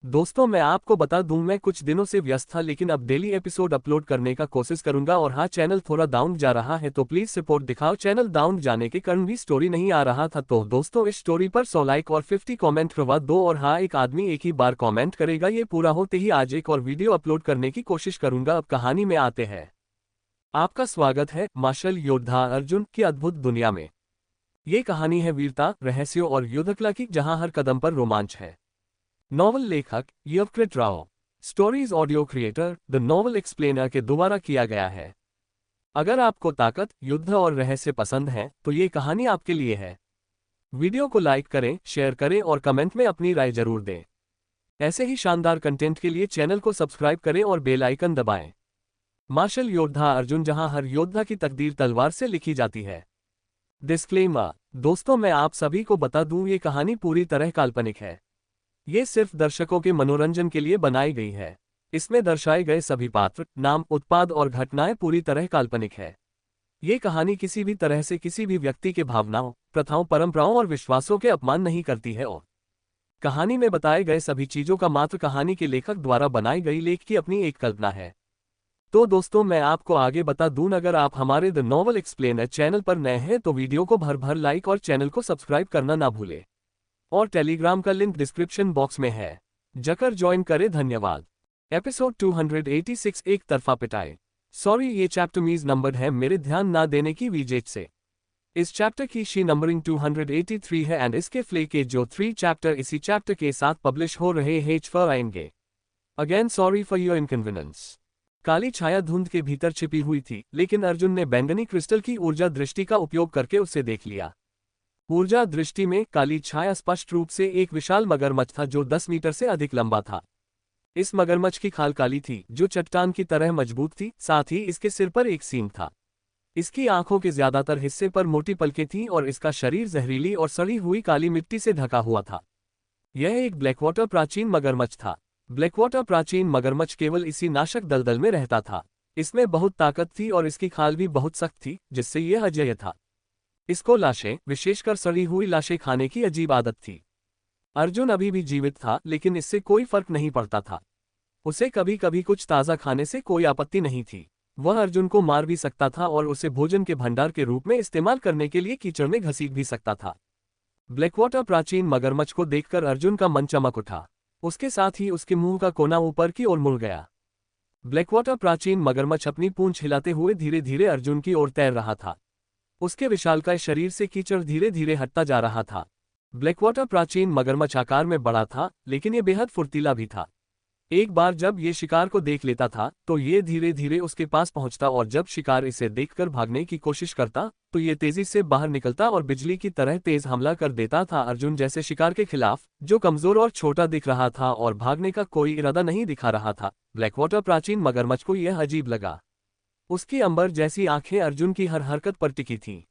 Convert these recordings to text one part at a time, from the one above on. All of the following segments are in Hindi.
दोस्तों मैं आपको बता दूं मैं कुछ दिनों से व्यस्त था लेकिन अब डेली एपिसोड अपलोड करने का कोशिश करूंगा और हाँ चैनल थोड़ा डाउन जा रहा है तो प्लीज सपोर्ट दिखाओ। चैनल डाउन जाने के कारण भी स्टोरी नहीं आ रहा था तो दोस्तों इस स्टोरी पर 100 लाइक और 50 कमेंट करवा दो और हाँ एक आदमी एक ही बार कमेंट करेगा। ये पूरा होते ही आज एक और वीडियो अपलोड करने की कोशिश करूंगा। अब कहानी में आते हैं। आपका स्वागत है मार्शल योद्धा अर्जुन की अद्भुत दुनिया में। ये कहानी है वीरता, रहस्यों और युद्धकला की जहां हर कदम पर रोमांच है। नॉवल लेखक Yavakrit Rao, stories audio creator the novel explainer के द्वारा किया गया है। अगर आपको ताकत, युद्ध और रहस्य पसंद है तो ये कहानी आपके लिए है। वीडियो को लाइक करें, शेयर करें और कमेंट में अपनी राय जरूर दें। ऐसे ही शानदार कंटेंट के लिए चैनल को सब्सक्राइब करें और बेल आइकन दबाएं। मार्शल योद्धा अर्जुन, जहां हर योद्धा की तकदीर तलवार से लिखी जाती है। डिस्क्लेमर, दोस्तों मैं आप सभी को बता दूं ये कहानी पूरी तरह काल्पनिक है। ये सिर्फ दर्शकों के मनोरंजन के लिए बनाई गई है। इसमें दर्शाए गए सभी पात्र, नाम, उत्पाद और घटनाएं पूरी तरह काल्पनिक है। ये कहानी किसी भी तरह से किसी भी व्यक्ति के भावनाओं, प्रथाओं, परंपराओं और विश्वासों के अपमान नहीं करती है और कहानी में बताए गए सभी चीजों का मात्र कहानी के लेखक द्वारा बनाई गई लेख की अपनी एक कल्पना है। तो दोस्तों मैं आपको आगे बता दूं, अगर आप हमारे द नॉवल एक्सप्लेनर चैनल पर नए हैं तो वीडियो को भर भर लाइक और चैनल को सब्सक्राइब करना ना भूलें। और टेलीग्राम का लिंक डिस्क्रिप्शन बॉक्स में है, जाकर ज्वाइन करें। धन्यवाद। एपिसोड 286 एक तरफा पिटाई। सॉरी ये चैप्टर मीज नंबर्ड है, मेरे ध्यान ना देने की वजह से। इस चैप्टर की शी नंबरिंग 283 है एंड इसके फ्ले के जो 3 चैप्टर इसी चैप्टर के साथ पब्लिश हो रहे हैं फॉर आएंगे। Again sorry for your inconvenience. काली छाया धुंध के भीतर छिपी हुई थी लेकिन अर्जुन ने बैंगनी क्रिस्टल की ऊर्जा दृष्टि का उपयोग करके उसे देख लिया। ऊर्जा दृष्टि में काली छाया स्पष्ट रूप से एक विशाल मगरमच्छ था जो 10 मीटर से अधिक लंबा था। इस मगरमच्छ की खाल काली थी जो चट्टान की तरह मजबूत थी, साथ ही इसके सिर पर एक सींग था। इसकी आंखों के ज्यादातर हिस्से पर मोटी पलकें थीं और इसका शरीर जहरीली और सड़ी हुई काली मिट्टी से ढका हुआ था। यह एक ब्लैकवाटर प्राचीन मगरमच्छ था। ब्लैकवाटर प्राचीन मगरमच्छ केवल इसी नाशक दलदल में रहता था। इसमें बहुत ताकत थी और इसकी खाल भी बहुत सख्त थी जिससे यह अजेय था। इसको लाशें, विशेषकर सड़ी हुई लाशें खाने की अजीब आदत थी। अर्जुन अभी भी जीवित था लेकिन इससे कोई फर्क नहीं पड़ता था। उसे कभी कभी कुछ ताज़ा खाने से कोई आपत्ति नहीं थी। वह अर्जुन को मार भी सकता था और उसे भोजन के भंडार के रूप में इस्तेमाल करने के लिए कीचड़ में घसीट भी सकता था। ब्लैकवाटर प्राचीन मगरमच्छ को देखकर अर्जुन का मन चमक उठा। उसके साथ ही उसके मुंह का कोना ऊपर की ओर मुड़ गया। ब्लैकवाटर प्राचीन मगरमच्छ अपनी पूंछ हिलाते हुए धीरे धीरे अर्जुन की ओर तैर रहा था। उसके विशालकाय शरीर से कीचड़ धीरे धीरे हटता जा रहा था। ब्लैकवाटर प्राचीन मगरमच्छ आकार में बड़ा था लेकिन ये बेहद फुर्तीला भी था। एक बार जब ये शिकार को देख लेता था तो ये धीरे धीरे उसके पास पहुंचता और जब शिकार इसे देखकर भागने की कोशिश करता तो ये तेजी से बाहर निकलता और बिजली की तरह तेज हमला कर देता था। अर्जुन जैसे शिकार के खिलाफ, जो कमजोर और छोटा दिख रहा था और भागने का कोई इरादा नहीं दिखा रहा था, ब्लैकवाटर प्राचीन मगरमच्छ को यह अजीब लगा। उसकी अंबर जैसी आंखें अर्जुन की हर हरकत पर टिकी थीं।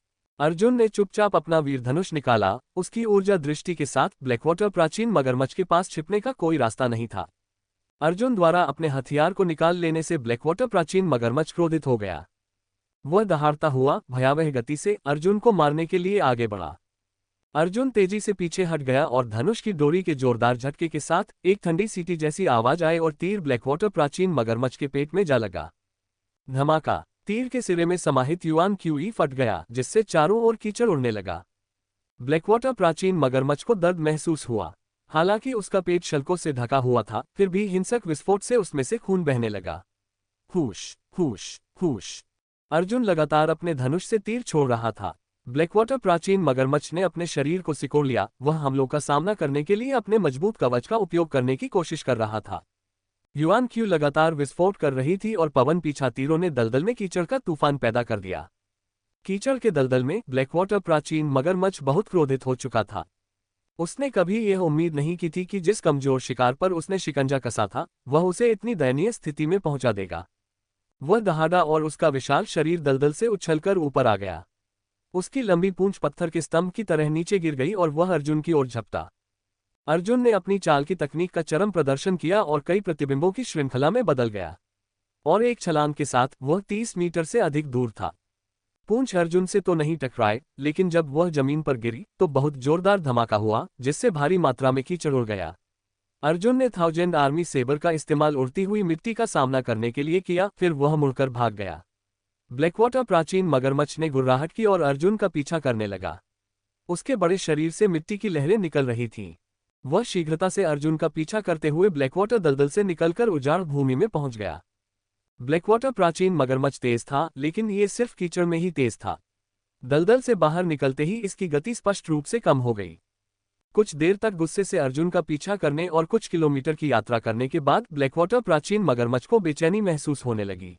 अर्जुन ने चुपचाप अपना वीर धनुष निकाला। उसकी ऊर्जा दृष्टि के साथ ब्लैकवाटर प्राचीन मगरमच्छ के पास छिपने का कोई रास्ता नहीं था। अर्जुन द्वारा अपने हथियार को निकाल लेने से ब्लैकवाटर प्राचीन मगरमच्छ क्रोधित हो गया। वह दहाड़ता हुआ भयावह गति से अर्जुन को मारने के लिए आगे बढ़ा। अर्जुन तेजी से पीछे हट गया और धनुष की डोरी के जोरदार झटके के साथ एक ठंडी सीटी जैसी आवाज आई और तीर ब्लैकवाटर प्राचीन मगरमच्छ के पेट में जा लगा। धमाका! तीर के सिरे में समाहित युआन क्यूई फट गया जिससे चारों ओर कीचड़ उड़ने लगा। ब्लैकवाटर प्राचीन मगरमच्छ को दर्द महसूस हुआ। हालांकि उसका पेट शल्कों से ढका हुआ था, फिर भी हिंसक विस्फोट से उसमें से खून बहने लगा। हुश हुश हुश! अर्जुन लगातार अपने धनुष से तीर छोड़ रहा था। ब्लैकवाटर प्राचीन मगरमच्छ ने अपने शरीर को सिकोड़ लिया। वह हमलों का सामना करने के लिए अपने मजबूत कवच का उपयोग करने की कोशिश कर रहा था। युआन क्यू लगातार विस्फोट कर रही थी और पवन पीछा तीरों ने दलदल में कीचड़ का तूफान पैदा कर दिया। कीचड़ के दलदल में ब्लैकवाटर प्राचीन मगरमच्छ बहुत क्रोधित हो चुका था। उसने कभी यह उम्मीद नहीं की थी कि जिस कमजोर शिकार पर उसने शिकंजा कसा था वह उसे इतनी दयनीय स्थिति में पहुंचा देगा। वह दहाड़ा और उसका विशाल शरीर दलदल से उछलकर ऊपर आ गया। उसकी लंबी पूंछ पत्थर के स्तंभ की तरह नीचे गिर गई और वह अर्जुन की ओर झपटा। अर्जुन ने अपनी चाल की तकनीक का चरम प्रदर्शन किया और कई प्रतिबिंबों की श्रृंखला में बदल गया और एक छलांग के साथ वह 30 मीटर से अधिक दूर था। पूंछ अर्जुन से तो नहीं टकराए लेकिन जब वह जमीन पर गिरी तो बहुत जोरदार धमाका हुआ जिससे भारी मात्रा में कीचड़ उड़ गया। अर्जुन ने थाउजेंड आर्मी सेबर का इस्तेमाल उड़ती हुई मिट्टी का सामना करने के लिए किया, फिर वह मुड़कर भाग गया। ब्लैकवाटर प्राचीन मगरमच्छ ने गुर्राहट की और अर्जुन का पीछा करने लगा। उसके बड़े शरीर से मिट्टी की लहरें निकल रही थीं। वह शीघ्रता से अर्जुन का पीछा करते हुए ब्लैकवाटर दलदल से निकलकर उजाड़ भूमि में पहुंच गया। ब्लैकवाटर प्राचीन मगरमच्छ तेज था, लेकिन ये सिर्फ कीचड़ में ही तेज था। दलदल से बाहर निकलते ही इसकी गति स्पष्ट रूप से कम हो गई। कुछ देर तक गुस्से से अर्जुन का पीछा करने और कुछ किलोमीटर की यात्रा करने के बाद ब्लैकवाटर प्राचीन मगरमच्छ को बेचैनी महसूस होने लगी।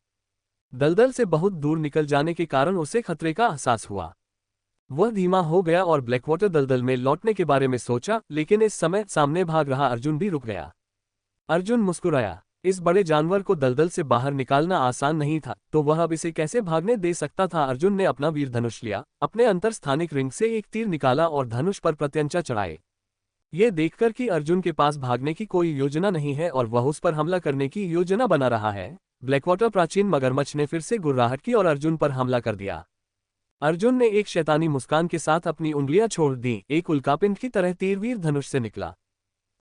दलदल से बहुत दूर निकल जाने के कारण उसे खतरे का एहसास हुआ। वह धीमा हो गया और ब्लैकवाटर दलदल में लौटने के बारे में सोचा, लेकिन इस समय सामने भाग रहा अर्जुन भी रुक गया। अर्जुन मुस्कुराया। इस बड़े जानवर को दलदल से बाहर निकालना आसान नहीं था, तो वह अब इसे कैसे भागने दे सकता था। अर्जुन ने अपना वीर धनुष लिया, अपने अंतरस्थानिक रिंग से एक तीर निकाला और धनुष पर प्रत्यंचा चढ़ाए। ये देखकर कि अर्जुन के पास भागने की कोई योजना नहीं है और वह उस पर हमला करने की योजना बना रहा है, ब्लैकवाटर प्राचीन मगरमच्छ ने फिर से गुर्राहट की और अर्जुन पर हमला कर दिया। अर्जुन ने एक शैतानी मुस्कान के साथ अपनी उंगलियां छोड़ दी। एक उल्कापिंड की तरह तीर वीर धनुष से निकला।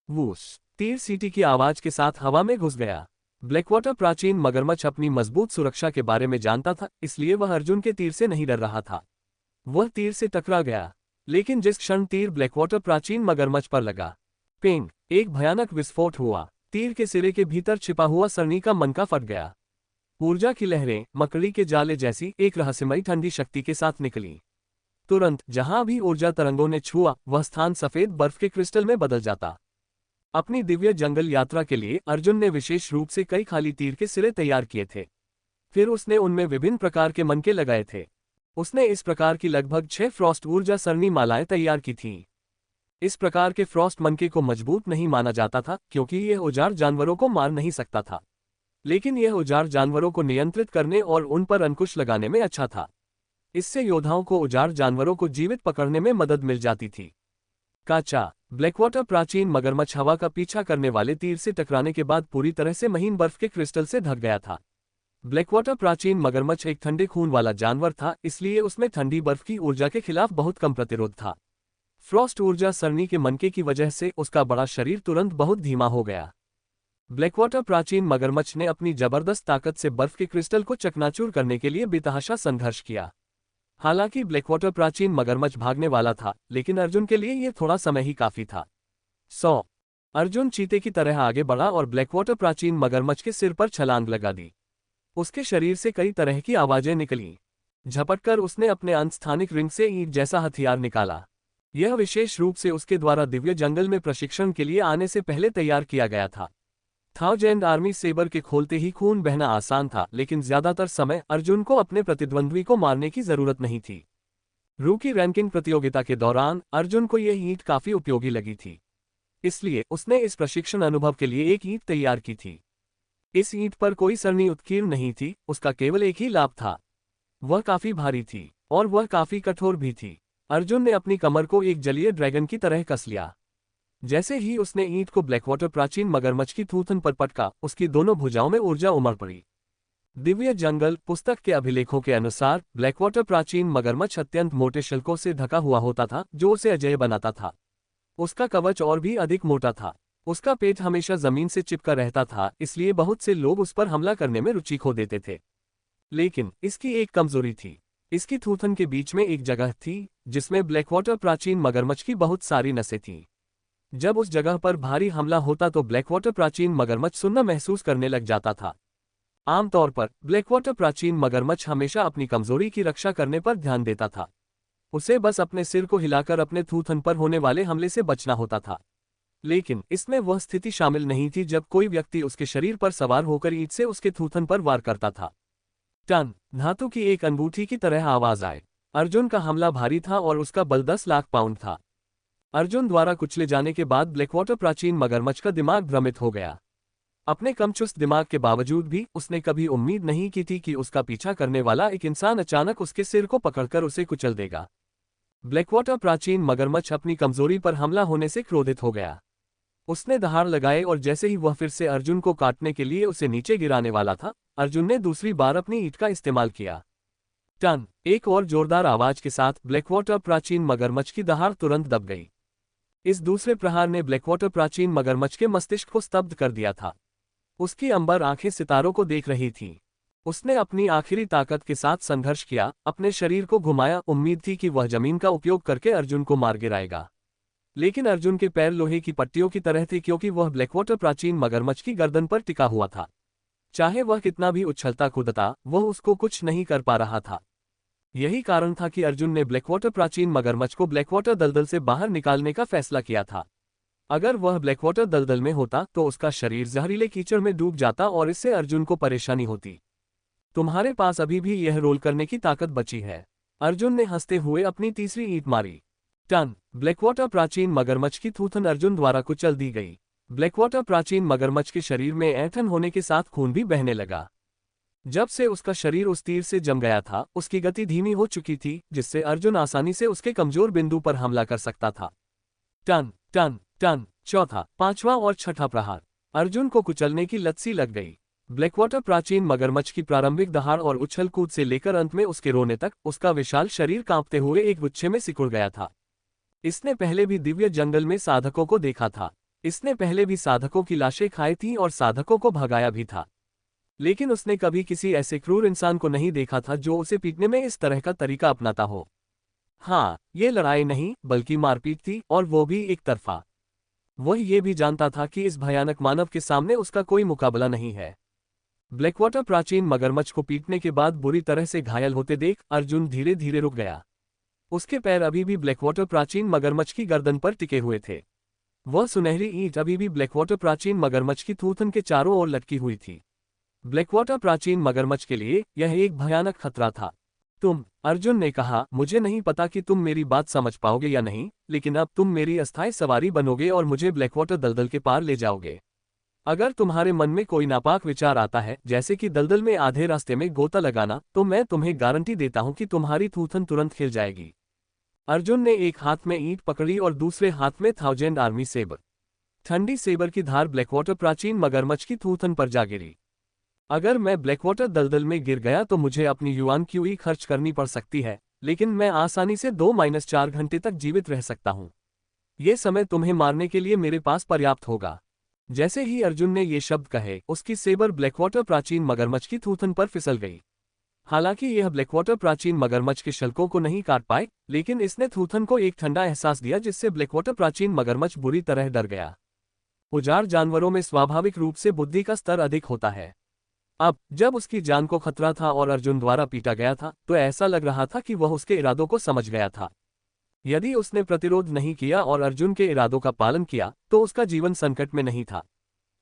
वूस! तीर सीटी की आवाज के साथ हवा में घुस गया। ब्लैकवाटर प्राचीन मगरमच्छ अपनी मजबूत सुरक्षा के बारे में जानता था, इसलिए वह अर्जुन के तीर से नहीं डर रहा था। वह तीर से टकरा गया, लेकिन जिस क्षण तीर ब्लैकवाटर प्राचीन मगरमच्छ पर लगा, पिंग! एक भयानक विस्फोट हुआ। तीर के सिरे के भीतर छिपा हुआ सरनी का मनका फट गया। ऊर्जा की लहरें मकड़ी के जाले जैसी एक रहस्यमयी ठंडी शक्ति के साथ निकली। तुरंत जहां भी ऊर्जा तरंगों ने छुआ, वह स्थान सफेद बर्फ के क्रिस्टल में बदल जाता। अपनी दिव्य जंगल यात्रा के लिए अर्जुन ने विशेष रूप से कई खाली तीर के सिरे तैयार किए थे। फिर उसने उनमें विभिन्न प्रकार के मनके लगाए थे। उसने इस प्रकार की लगभग 6 फ्रॉस्ट ऊर्जा सरनी मालाएं तैयार की थीं। इस प्रकार के फ्रॉस्ट मनके को मजबूत नहीं माना जाता था, क्योंकि यह उजाड़ जानवरों को मार नहीं सकता था, लेकिन यह उजाड़ जानवरों को नियंत्रित करने और उन पर अंकुश लगाने में अच्छा था। इससे योद्धाओं को उजाड़ जानवरों को जीवित पकड़ने में मदद मिल जाती थी। काचा! ब्लैकवाटर प्राचीन मगरमच्छ हवा का पीछा करने वाले तीर से टकराने के बाद पूरी तरह से महीन बर्फ के क्रिस्टल से ढक गया था। ब्लैकवाटर प्राचीन मगरमच्छ एक ठंडे खून वाला जानवर था, इसलिए उसमें ठंडी बर्फ की ऊर्जा के खिलाफ बहुत कम प्रतिरोध था। फ्रॉस्ट ऊर्जा सरनी के मनके की वजह से उसका बड़ा शरीर तुरंत बहुत धीमा हो गया। ब्लैकवाटर प्राचीन मगरमच्छ ने अपनी जबरदस्त ताकत से बर्फ के क्रिस्टल को चकनाचूर करने के लिए बेतहाशा संघर्ष किया। हालांकि ब्लैकवाटर प्राचीन मगरमच्छ भागने वाला था, लेकिन अर्जुन के लिए यह थोड़ा समय ही काफी था। 100! अर्जुन चीते की तरह आगे बढ़ा और ब्लैकवाटर प्राचीन मगरमच्छ के सिर पर छलांग लगा दी। उसके शरीर से कई तरह की आवाजें निकलीं। झपटकर उसने अपने अंतस्थानिक रिंग से ईंट जैसा हथियार निकाला। यह विशेष रूप से उसके द्वारा दिव्य जंगल में प्रशिक्षण के लिए आने से पहले तैयार किया गया था। थाउजेंड आर्मी सेबर के खोलते ही खून बहना आसान था, लेकिन ज्यादातर समय अर्जुन को अपने प्रतिद्वंद्वी को मारने की जरूरत नहीं थी। रूकी रैंकिंग प्रतियोगिता के दौरान अर्जुन को यह ईंट काफी उपयोगी लगी थी, इसलिए उसने इस प्रशिक्षण अनुभव के लिए एक ईंट तैयार की थी। इस ईंट पर कोई सरनी उत्कीर्ण नहीं थी, उसका केवल एक ही लाभ था। वह काफी भारी थी और वह काफी कठोर भी थी। अर्जुन ने अपनी कमर को एक जलीय ड्रैगन की तरह कस लिया। जैसे ही उसने ईंट को ब्लैकवाटर प्राचीन मगरमच्छ की थूथन पर पटका, उसकी दोनों भुजाओं में ऊर्जा उमड़ पड़ी। दिव्य जंगल पुस्तक के अभिलेखों के अनुसार ब्लैकवाटर प्राचीन मगरमच्छ अत्यंत मोटे शल्कों से ढका हुआ होता था, जो उसे अजेय बनाता था। उसका कवच और भी अधिक मोटा था। उसका पेट हमेशा जमीन से चिपका रहता था, इसलिए बहुत से लोग उस पर हमला करने में रुचि खो देते थे। लेकिन इसकी एक कमजोरी थी। इसकी थूथन के बीच में एक जगह थी, जिसमें ब्लैकवाटर प्राचीन मगरमच्छ की बहुत सारी नसें थीं। जब उस जगह पर भारी हमला होता तो ब्लैकवाटर प्राचीन मगरमच्छ सुन्न महसूस करने लग जाता था। आमतौर पर ब्लैकवाटर प्राचीन मगरमच्छ हमेशा अपनी कमजोरी की रक्षा करने पर ध्यान देता था। उसे बस अपने सिर को हिलाकर अपने थूथन पर होने वाले हमले से बचना होता था। लेकिन इसमें वह स्थिति शामिल नहीं थी जब कोई व्यक्ति उसके शरीर पर सवार होकर ईंट से उसके थूथन पर वार करता था। टन! धातु की एक अंगूठी की तरह आवाज आए। अर्जुन का हमला भारी था और उसका बल 10 लाख पाउंड था। अर्जुन द्वारा कुचले जाने के बाद ब्लैकवाटर प्राचीन मगरमच्छ का दिमाग भ्रमित हो गया। अपने कम चुस्त दिमाग के बावजूद भी उसने कभी उम्मीद नहीं की थी कि उसका पीछा करने वाला एक इंसान अचानक उसके सिर को पकड़कर उसे कुचल देगा। ब्लैकवाटर प्राचीन मगरमच्छ अपनी कमजोरी पर हमला होने से क्रोधित हो गया। उसने दहाड़ लगाए और जैसे ही वह फिर से अर्जुन को काटने के लिए उसे नीचे गिराने वाला था, अर्जुन ने दूसरी बार अपनी ईंट का इस्तेमाल किया। टन! एक और जोरदार आवाज के साथ ब्लैकवाटर प्राचीन मगरमच्छ की दहाड़ तुरंत दब गई। इस दूसरे प्रहार ने ब्लैकवाटर प्राचीन मगरमच्छ के मस्तिष्क को स्तब्ध कर दिया था। उसकी अंबर आंखें सितारों को देख रही थीं। उसने अपनी आखिरी ताकत के साथ संघर्ष किया, अपने शरीर को घुमाया, उम्मीद थी कि वह जमीन का उपयोग करके अर्जुन को मार गिराएगा। लेकिन अर्जुन के पैर लोहे की पट्टियों की तरह थे, क्योंकि वह ब्लैकवाटर प्राचीन मगरमच्छ की गर्दन पर टिका हुआ था। चाहे वह कितना भी उछलता कूदता, वह उसको कुछ नहीं कर पा रहा था। यही कारण था कि अर्जुन ने ब्लैकवाटर प्राचीन मगरमच्छ को ब्लैकवाटर दलदल से बाहर निकालने का फैसला किया था। अगर वह ब्लैकवाटर दलदल में होता तो उसका शरीर जहरीले कीचड़ में डूब जाता और इससे अर्जुन को परेशानी होती। तुम्हारे पास अभी भी यह रोल करने की ताकत बची है। अर्जुन ने हंसते हुए अपनी तीसरी ईंट मारी। टन। ब्लैकवाटर प्राचीन मगरमच्छ की थूथन अर्जुन द्वारा कुचल दी गई। ब्लैकवाटर प्राचीन मगरमच्छ के शरीर में ऐंठन होने के साथ खून भी बहने लगा। जब से उसका शरीर उस तीर से जम गया था, उसकी गति धीमी हो चुकी थी, जिससे अर्जुन आसानी से उसके कमजोर बिंदु पर हमला कर सकता था। टन टन टन। चौथा, पांचवा और छठा प्रहार। अर्जुन को कुचलने की लत सी लग गई। ब्लैकवाटर प्राचीन मगरमच्छ की प्रारंभिक दहाड़ और उछल कूद से लेकर अंत में उसके रोने तक, उसका विशाल शरीर कांपते हुए एक गुच्छे में सिकुड़ गया था। इसने पहले भी दिव्य जंगल में साधकों को देखा था। इसने पहले भी साधकों की लाशें खाई थी और साधकों को भगाया भी था। लेकिन उसने कभी किसी ऐसे क्रूर इंसान को नहीं देखा था जो उसे पीटने में इस तरह का तरीका अपनाता हो। हाँ, ये लड़ाई नहीं बल्कि मारपीट थी, और वो भी एक तरफा। वह ये भी जानता था कि इस भयानक मानव के सामने उसका कोई मुकाबला नहीं है। ब्लैकवाटर प्राचीन मगरमच्छ को पीटने के बाद बुरी तरह से घायल होते देख अर्जुन धीरे धीरे रुक गया। उसके पैर अभी भी ब्लैकवाटर प्राचीन मगरमच्छ की गर्दन पर टिके हुए थे। वह सुनहरी ईंट अभी भी ब्लैकवाटर प्राचीन मगरमच्छ की थूथन के चारों ओर लटकी हुई थी। ब्लैकवाटर प्राचीन मगरमच्छ के लिए यह एक भयानक खतरा था। अर्जुन ने कहा, मुझे नहीं पता कि तुम मेरी बात समझ पाओगे या नहीं, लेकिन अब तुम मेरी अस्थायी सवारी बनोगे और मुझे ब्लैकवाटर दलदल के पार ले जाओगे। अगर तुम्हारे मन में कोई नापाक विचार आता है, जैसे कि दलदल में आधे रास्ते में गोता लगाना, तो मैं तुम्हें गारंटी देता हूं कि तुम्हारी थूथन तुरंत खिल जाएगी। अर्जुन ने एक हाथ में ईंट पकड़ी और दूसरे हाथ में थाउजेंड आर्मी सेबर। ठंडी सेबर की धार ब्लैकवाटर प्राचीन मगरमच्छ की थूथन पर जा गिरी। अगर मैं ब्लैकवाटर दलदल में गिर गया तो मुझे अपनी युआन क्यूई खर्च करनी पड़ सकती है, लेकिन मैं आसानी से 2-4 घंटे तक जीवित रह सकता हूं। ये समय तुम्हें मारने के लिए मेरे पास पर्याप्त होगा। जैसे ही अर्जुन ने ये शब्द कहे, उसकी सेबर ब्लैकवाटर प्राचीन मगरमच्छ की थूथन पर फिसल गई। हालांकि यह ब्लैकवाटर प्राचीन मगरमच्छ के शल्कों को नहीं काट पाए, लेकिन इसने थूथन को एक ठंडा एहसास दिया, जिससे ब्लैकवाटर प्राचीन मगरमच्छ बुरी तरह डर गया। उजाड़ जानवरों में स्वाभाविक रूप से बुद्धि का स्तर अधिक होता है। अब जब उसकी जान को खतरा था और अर्जुन द्वारा पीटा गया था, तो ऐसा लग रहा था कि वह उसके इरादों को समझ गया था। यदि उसने प्रतिरोध नहीं किया और अर्जुन के इरादों का पालन किया, तो उसका जीवन संकट में नहीं था।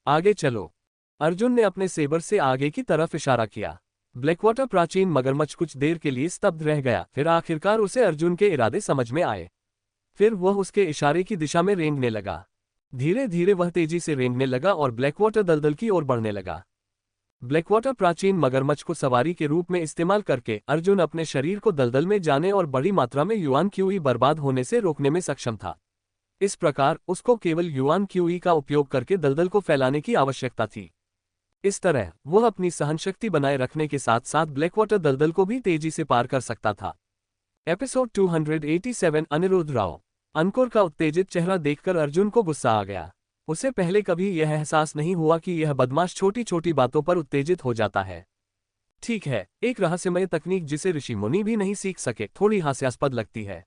आगे चलो। अर्जुन ने अपने सेबर से आगे की तरफ इशारा किया। ब्लैकवाटर प्राचीन मगरमच्छ कुछ देर के लिए स्तब्ध रह गया, फिर आखिरकार उसे अर्जुन के इरादे समझ में आए। फिर वह उसके इशारे की दिशा में रेंगने लगा। धीरे धीरे वह तेजी से रेंगने लगा और ब्लैकवाटर दलदल की ओर बढ़ने लगा। ब्लैकवाटर प्राचीन मगरमच्छ को सवारी के रूप में इस्तेमाल करके अर्जुन अपने शरीर को दलदल में जाने और बड़ी मात्रा में युआन क्यूई बर्बाद होने से रोकने में सक्षम था। इस प्रकार उसको केवल युआन क्यूई का उपयोग करके दलदल को फैलाने की आवश्यकता थी। इस तरह वह अपनी सहनशक्ति बनाए रखने के साथ साथ ब्लैकवाटर दलदल को भी तेजी से पार कर सकता था। एपिसोड 287। अनिरुद्ध राव। अंकुर का उत्तेजित चेहरा देखकर अर्जुन को गुस्सा आ गया। उसे पहले कभी यह एहसास नहीं हुआ कि यह बदमाश छोटी छोटी बातों पर उत्तेजित हो जाता है। ठीक है, एक रहस्यमय तकनीक जिसे ऋषि मुनि भी नहीं सीख सके, थोड़ी हास्यास्पद लगती है।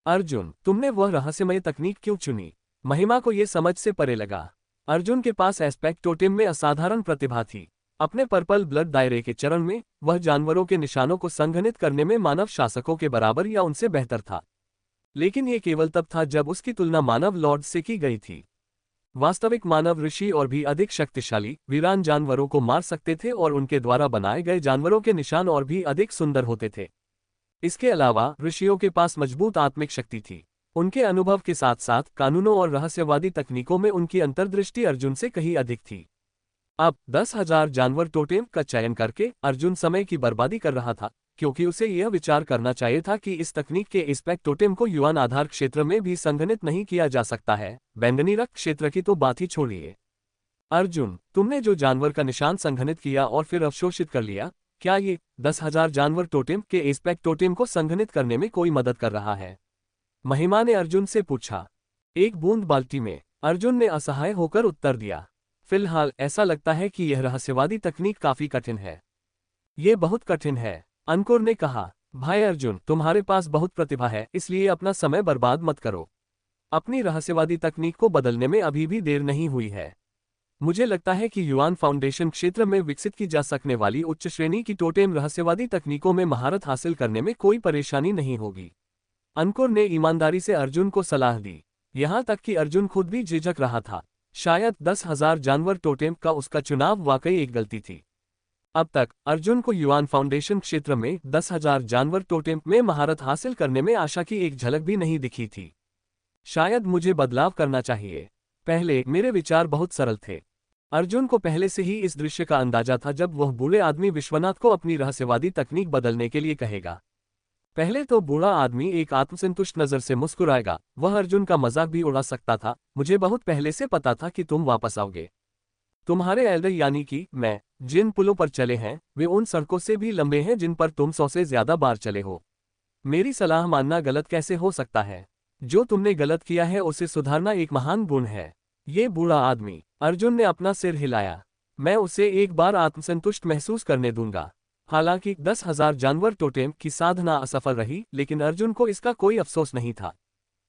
अर्जुन, तुमने वह रहस्यमय तकनीक क्यों चुनी? महिमा को यह समझ से परे लगा। अर्जुन के पास एस्पेक्ट टोटेम में असाधारण प्रतिभा थी। अपने पर्पल ब्लड दायरे के चरण में वह जानवरों के निशानों को संघनित करने में मानव शासकों के बराबर या उनसे बेहतर था। लेकिन यह केवल तब था जब उसकी तुलना मानव लॉर्ड से की गई थी। वास्तविक मानव ऋषि और भी अधिक शक्तिशाली वीरान जानवरों को मार सकते थे और उनके द्वारा बनाए गए जानवरों के निशान और भी अधिक सुंदर होते थे। इसके अलावा ऋषियों के पास मजबूत आत्मिक शक्ति थी। उनके अनुभव के साथ साथ कानूनों और रहस्यवादी तकनीकों में उनकी अंतर्दृष्टि अर्जुन से कहीं अधिक थी। अब 10,000 जानवर टोटेम का चयन करके अर्जुन समय की बर्बादी कर रहा था, क्योंकि उसे यह विचार करना चाहिए था कि इस तकनीक के एस्पेक्ट टोटेम को युआन आधार क्षेत्र में भी संघनित नहीं किया जा सकता है। बैंगनी रक्त क्षेत्र की तो बात ही छोड़िए। अर्जुन, तुमने जो जानवर का निशान संघनित किया और फिर अवशोषित कर लिया, क्या ये 10,000 जानवर टोटेम के एस्पेक्ट टोटेम को संघनित करने में कोई मदद कर रहा है? महिमा ने अर्जुन से पूछा। एक बूंद बाल्टी में, अर्जुन ने असहाय होकर उत्तर दिया। फिलहाल ऐसा लगता है कि यह रहस्यवादी तकनीक काफी कठिन है। ये बहुत कठिन है, अंकुर ने कहा। भाई अर्जुन, तुम्हारे पास बहुत प्रतिभा है, इसलिए अपना समय बर्बाद मत करो। अपनी रहस्यवादी तकनीक को बदलने में अभी भी देर नहीं हुई है। मुझे लगता है कि युआन फाउंडेशन क्षेत्र में विकसित की जा सकने वाली उच्च श्रेणी की टोटेम रहस्यवादी तकनीकों में महारत हासिल करने में कोई परेशानी नहीं होगी। अंकुर ने ईमानदारी से अर्जुन को सलाह दी, यहाँ तक कि अर्जुन खुद भी झिझक रहा था। शायद 10,000 जानवर टोटेम का उसका चुनाव वाकई एक गलती थी। अब तक अर्जुन को युआन फाउंडेशन क्षेत्र में 10,000 जानवर टोटेम में महारत हासिल करने में आशा की एक झलक भी नहीं दिखी थी। शायद मुझे बदलाव करना चाहिए। पहले मेरे विचार बहुत सरल थे। अर्जुन को पहले से ही इस दृश्य का अंदाजा था जब वह बूढ़े आदमी विश्वनाथ को अपनी रहस्यवादी तकनीक बदलने के लिए कहेगा। पहले तो बूढ़ा आदमी एक आत्मसंतुष्ट नजर से मुस्कुराएगा, वह अर्जुन का मजाक भी उड़ा सकता था। मुझे बहुत पहले से पता था कि तुम वापस आओगे। तुम्हारे एल्डर यानी कि मैं जिन पुलों पर चले हैं वे उन सड़कों से भी लंबे हैं जिन पर तुम 100 से ज्यादा बार चले हो। मेरी सलाह मानना गलत कैसे हो सकता है? जो तुमने गलत किया है उसे सुधारना एक महान गुण है। ये बूढ़ा आदमी, अर्जुन ने अपना सिर हिलाया। मैं उसे एक बार आत्मसंतुष्ट महसूस करने दूंगा। हालांकि 10,000 जानवर टोटेम की साधना असफल रही, लेकिन अर्जुन को इसका कोई अफसोस नहीं था।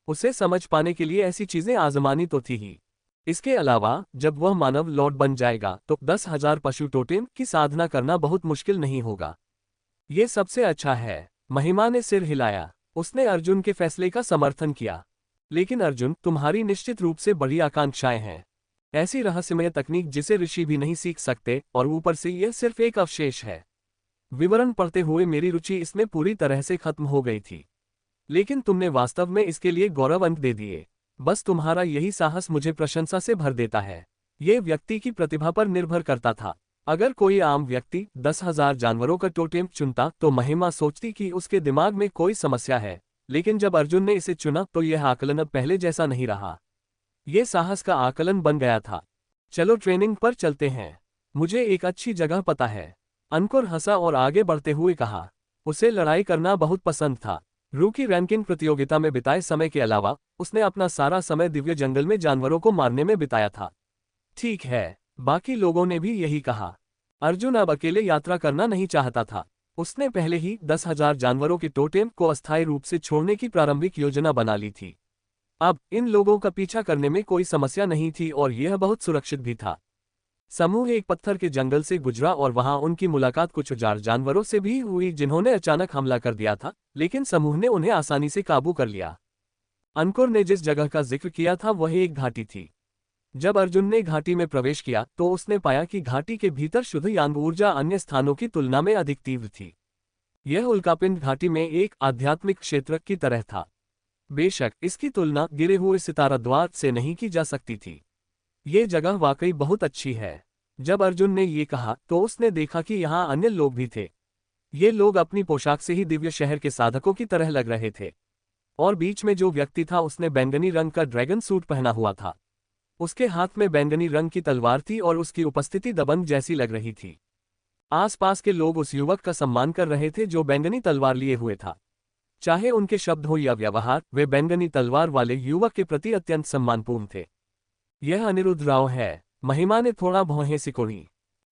उसे समझ पाने के लिए ऐसी चीजें आजमानी तो थी ही। इसके अलावा जब वह मानव लॉर्ड बन जाएगा तो 10,000 पशु टोटेम की साधना करना बहुत मुश्किल नहीं होगा। ये सबसे अच्छा है। महिमा ने सिर हिलाया। उसने अर्जुन के फैसले का समर्थन किया। लेकिन अर्जुन, तुम्हारी निश्चित रूप से बड़ी आकांक्षाएं हैं। ऐसी रहस्यमय तकनीक जिसे ऋषि भी नहीं सीख सकते, और ऊपर से यह सिर्फ एक अवशेष है। विवरण पढ़ते हुए मेरी रुचि इसमें पूरी तरह से खत्म हो गई थी। लेकिन तुमने वास्तव में इसके लिए गौरव अंक दे दिए। बस तुम्हारा यही साहस मुझे प्रशंसा से भर देता है। ये व्यक्ति की प्रतिभा पर निर्भर करता था। अगर कोई आम व्यक्ति 10,000 जानवरों का टोटेम चुनता तो महिमा सोचती कि उसके दिमाग में कोई समस्या है, लेकिन जब अर्जुन ने इसे चुना तो यह आकलन अब पहले जैसा नहीं रहा। ये साहस का आकलन बन गया था। चलो ट्रेनिंग पर चलते हैं। मुझे एक अच्छी जगह पता है। अंकुर हंसा और आगे बढ़ते हुए कहा। उसे लड़ाई करना बहुत पसंद था। रूकी रैंकिंग प्रतियोगिता में बिताए समय के अलावा उसने अपना सारा समय दिव्य जंगल में जानवरों को मारने में बिताया था। ठीक है, बाकी लोगों ने भी यही कहा। अर्जुन अब अकेले यात्रा करना नहीं चाहता था। उसने पहले ही 10,000 जानवरों के टोटेम को अस्थायी रूप से छोड़ने की प्रारंभिक योजना बना ली थी। अब इन लोगों का पीछा करने में कोई समस्या नहीं थी और यह बहुत सुरक्षित भी था। समूह एक पत्थर के जंगल से गुजरा और वहां उनकी मुलाकात कुछ औजार जानवरों से भी हुई जिन्होंने अचानक हमला कर दिया था, लेकिन समूह ने उन्हें आसानी से काबू कर लिया। अंकुर ने जिस जगह का जिक्र किया था वह एक घाटी थी। जब अर्जुन ने घाटी में प्रवेश किया तो उसने पाया कि घाटी के भीतर शुद्ध यांग ऊर्जा अन्य स्थानों की तुलना में अधिक तीव्र थी। यह उल्कापिंड घाटी में एक आध्यात्मिक क्षेत्र की तरह था। बेशक इसकी तुलना गिरे हुए सितारा द्वार से नहीं की जा सकती थी। ये जगह वाकई बहुत अच्छी है। जब अर्जुन ने ये कहा तो उसने देखा कि यहाँ अन्य लोग भी थे। ये लोग अपनी पोशाक से ही दिव्य शहर के साधकों की तरह लग रहे थे। और बीच में जो व्यक्ति था उसने बैंगनी रंग का ड्रैगन सूट पहना हुआ था। उसके हाथ में बैंगनी रंग की तलवार थी और उसकी उपस्थिति दबंग जैसी लग रही थी। आसपास के लोग उस युवक का सम्मान कर रहे थे जो बैंगनी तलवार लिए हुए था। चाहे उनके शब्द हो या व्यवहार, वे बैंगनी तलवार वाले युवक के प्रति अत्यंत सम्मानपूर्ण थे। यह अनिरुद्ध राव है। महिमा ने थोड़ा भौहें सिकोड़ी।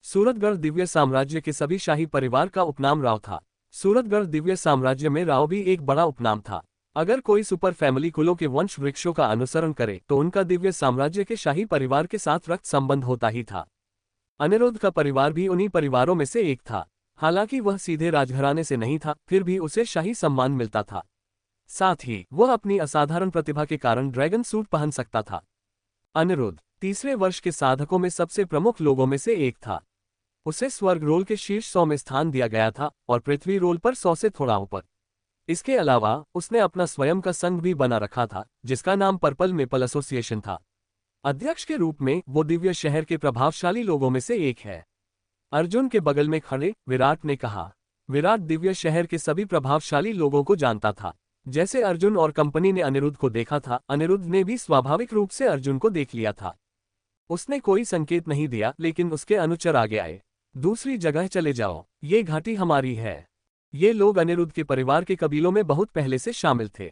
सूरतगढ़ दिव्य साम्राज्य के सभी शाही परिवार का उपनाम राव था। सूरतगढ़ दिव्य साम्राज्य में राव भी एक बड़ा उपनाम था। अगर कोई सुपर फैमिली कुलों के वंश वृक्षों का अनुसरण करे तो उनका दिव्य साम्राज्य के शाही परिवार के साथ रक्त संबंध होता ही था। अनिरुद्ध का परिवार भी उन्हीं परिवारों में से एक था। हालांकि वह सीधे राजघराने से नहीं था, फिर भी उसे शाही सम्मान मिलता था। साथ ही वह अपनी असाधारण प्रतिभा के कारण ड्रैगन सूट पहन सकता था। अनिरुद्ध तीसरे वर्ष के साधकों में सबसे प्रमुख लोगों में से एक था। उसे स्वर्ग रोल के शीर्ष 100 में स्थान दिया गया था और पृथ्वी रोल पर 100 से थोड़ा ऊपर। इसके अलावा उसने अपना स्वयं का संघ भी बना रखा था जिसका नाम पर्पल मेपल एसोसिएशन था। अध्यक्ष के रूप में वो दिव्य शहर के प्रभावशाली लोगों में से एक है। अर्जुन के बगल में खड़े विराट ने कहा। विराट दिव्य शहर के सभी प्रभावशाली लोगों को जानता था। जैसे अर्जुन और कंपनी ने अनिरुद्ध को देखा था, अनिरुद्ध ने भी स्वाभाविक रूप से अर्जुन को देख लिया था। उसने कोई संकेत नहीं दिया, लेकिन उसके अनुचर आगे आए। दूसरी जगह चले जाओ, ये घाटी हमारी है। ये लोग अनिरुद्ध के परिवार के कबीलों में बहुत पहले से शामिल थे।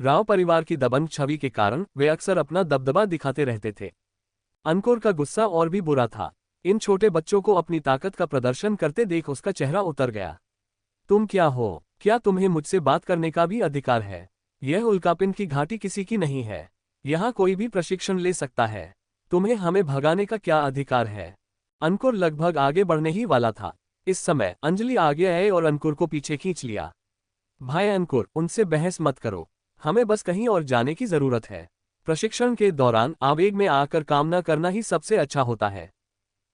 राव परिवार की दबंग छवि के कारण वे अक्सर अपना दबदबा दिखाते रहते थे। अंकुर का गुस्सा और भी बुरा था। इन छोटे बच्चों को अपनी ताकत का प्रदर्शन करते देख उसका चेहरा उतर गया। तुम क्या हो? क्या तुम्हें मुझसे बात करने का भी अधिकार है? यह उल्कापिंड की घाटी किसी की नहीं है। यहाँ कोई भी प्रशिक्षण ले सकता है। तुम्हें हमें भगाने का क्या अधिकार है? अंकुर लगभग आगे बढ़ने ही वाला था। इस समय अंजलि आगे आए और अंकुर को पीछे खींच लिया। भाई अंकुर, उनसे बहस मत करो। हमें बस कहीं और जाने की जरूरत है। प्रशिक्षण के दौरान आवेग में आकर काम न करना ही सबसे अच्छा होता है।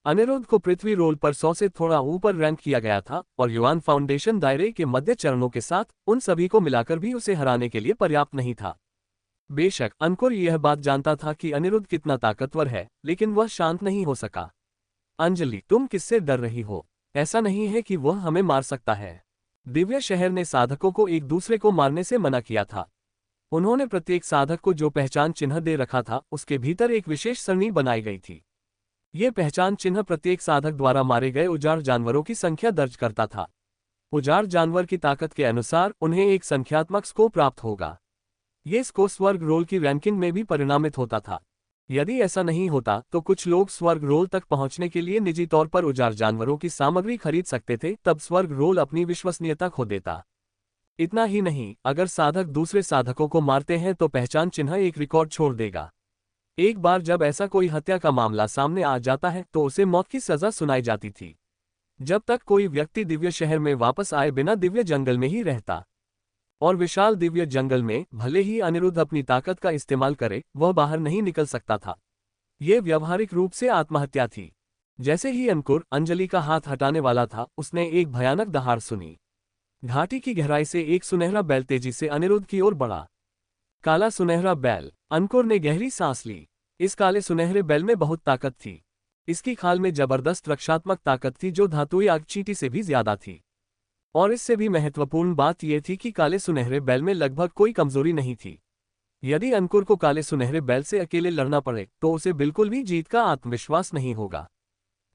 अनिरुद्ध को पृथ्वी रोल पर 100 से थोड़ा ऊपर रैंक किया गया था और युवान फाउंडेशन दायरे के मध्य चरणों के साथ उन सभी को मिलाकर भी उसे हराने के लिए पर्याप्त नहीं था। बेशक अंकुर यह बात जानता था कि अनिरुद्ध कितना ताकतवर है, लेकिन वह शांत नहीं हो सका। अंजलि, तुम किससे डर रही हो? ऐसा नहीं है कि वह हमें मार सकता है। दिव्य शहर ने साधकों को एक दूसरे को मारने से मना किया था। उन्होंने प्रत्येक साधक को जो पहचान चिन्ह दे रखा था उसके भीतर एक विशेष सरणी बनाई गई थी। ये पहचान चिन्ह प्रत्येक साधक द्वारा मारे गए उजाड़ जानवरों की संख्या दर्ज करता था। उजाड़ जानवर की ताकत के अनुसार उन्हें एक संख्यात्मक स्कोर प्राप्त होगा। ये स्कोर स्वर्ग रोल की रैंकिंग में भी परिणामित होता था। यदि ऐसा नहीं होता तो कुछ लोग स्वर्ग रोल तक पहुंचने के लिए निजी तौर पर उजाड़ जानवरों की सामग्री खरीद सकते थे, तब स्वर्ग रोल अपनी विश्वसनीयता खो देता। इतना ही नहीं, अगर साधक दूसरे साधकों को मारते हैं तो पहचान चिन्ह एक रिकॉर्ड छोड़ देगा। एक बार जब ऐसा कोई हत्या का मामला सामने आ जाता है तो उसे मौत की सजा सुनाई जाती थी। जब तक कोई व्यक्ति दिव्य शहर में वापस आए बिना दिव्य जंगल में ही रहता। और विशाल दिव्य जंगल में भले ही अनिरुद्ध अपनी ताकत का इस्तेमाल करे, वह बाहर नहीं निकल सकता था। यह व्यावहारिक रूप से आत्महत्या थी। जैसे ही अंकुर अंजलि का हाथ हटाने वाला था, उसने एक भयानक दहाड़ सुनी। घाटी की गहराई से एक सुनहरा बैल तेजी से अनिरुद्ध की ओर बढ़ा। काला सुनहरा बैल। अंकुर ने गहरी सांस ली। इस काले सुनहरे बैल में बहुत ताकत थी। इसकी खाल में जबरदस्त रक्षात्मक ताकत थी जो धातुई आग चींटी से भी ज्यादा थी। और इससे भी महत्वपूर्ण बात यह थी कि काले सुनहरे बैल में लगभग कोई कमजोरी नहीं थी। यदि अंकुर को काले सुनहरे बैल से अकेले लड़ना पड़े तो उसे बिल्कुल भी जीत का आत्मविश्वास नहीं होगा।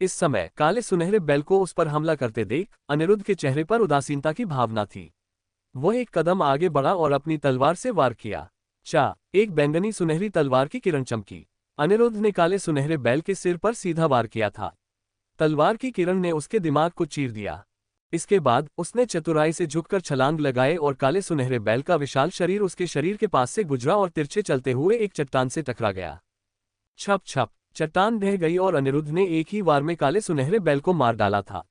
इस समय काले सुनहरे बैल को उस पर हमला करते देख अनिरुद्ध के चेहरे पर उदासीनता की भावना थी। वह एक कदम आगे बढ़ा और अपनी तलवार से वार किया। एक बैंगनी सुनहरी तलवार की किरण चमकी। अनिरुद्ध ने काले सुनहरे बैल के सिर पर सीधा वार किया था। तलवार की किरण ने उसके दिमाग को चीर दिया। इसके बाद उसने चतुराई से झुककर छलांग लगाए और काले सुनहरे बैल का विशाल शरीर उसके शरीर के पास से गुजरा और तिरछे चलते हुए एक चट्टान से टकरा गया। छप छप, चट्टान ढह गई और अनिरुद्ध ने एक ही वार में काले सुनहरे बैल को मार डाला था।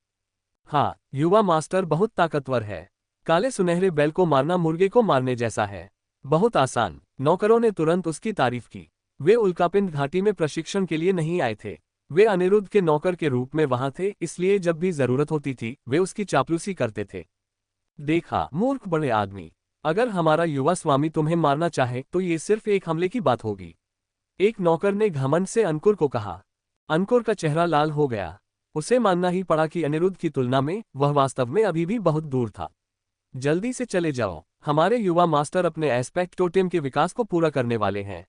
हाँ, युवा मास्टर बहुत ताकतवर है। काले सुनहरे बैल को मारना मुर्गे को मारने जैसा है। बहुत आसान। नौकरों ने तुरंत उसकी तारीफ की। वे उल्कापिंड घाटी में प्रशिक्षण के लिए नहीं आए थे। वे अनिरुद्ध के नौकर के रूप में वहां थे, इसलिए जब भी जरूरत होती थी वे उसकी चापलूसी करते थे। देखा, मूर्ख बड़े आदमी, अगर हमारा युवा स्वामी तुम्हें मारना चाहे तो ये सिर्फ एक हमले की बात होगी। एक नौकर ने घमंड से अंकुर को कहा। अंकुर का चेहरा लाल हो गया। उसे मानना ही पड़ा कि अनिरुद्ध की तुलना में वह वास्तव में अभी भी बहुत दूर था। जल्दी से चले जाओ, हमारे युवा मास्टर अपने एस्पेक्ट टोटेम के विकास को पूरा करने वाले हैं।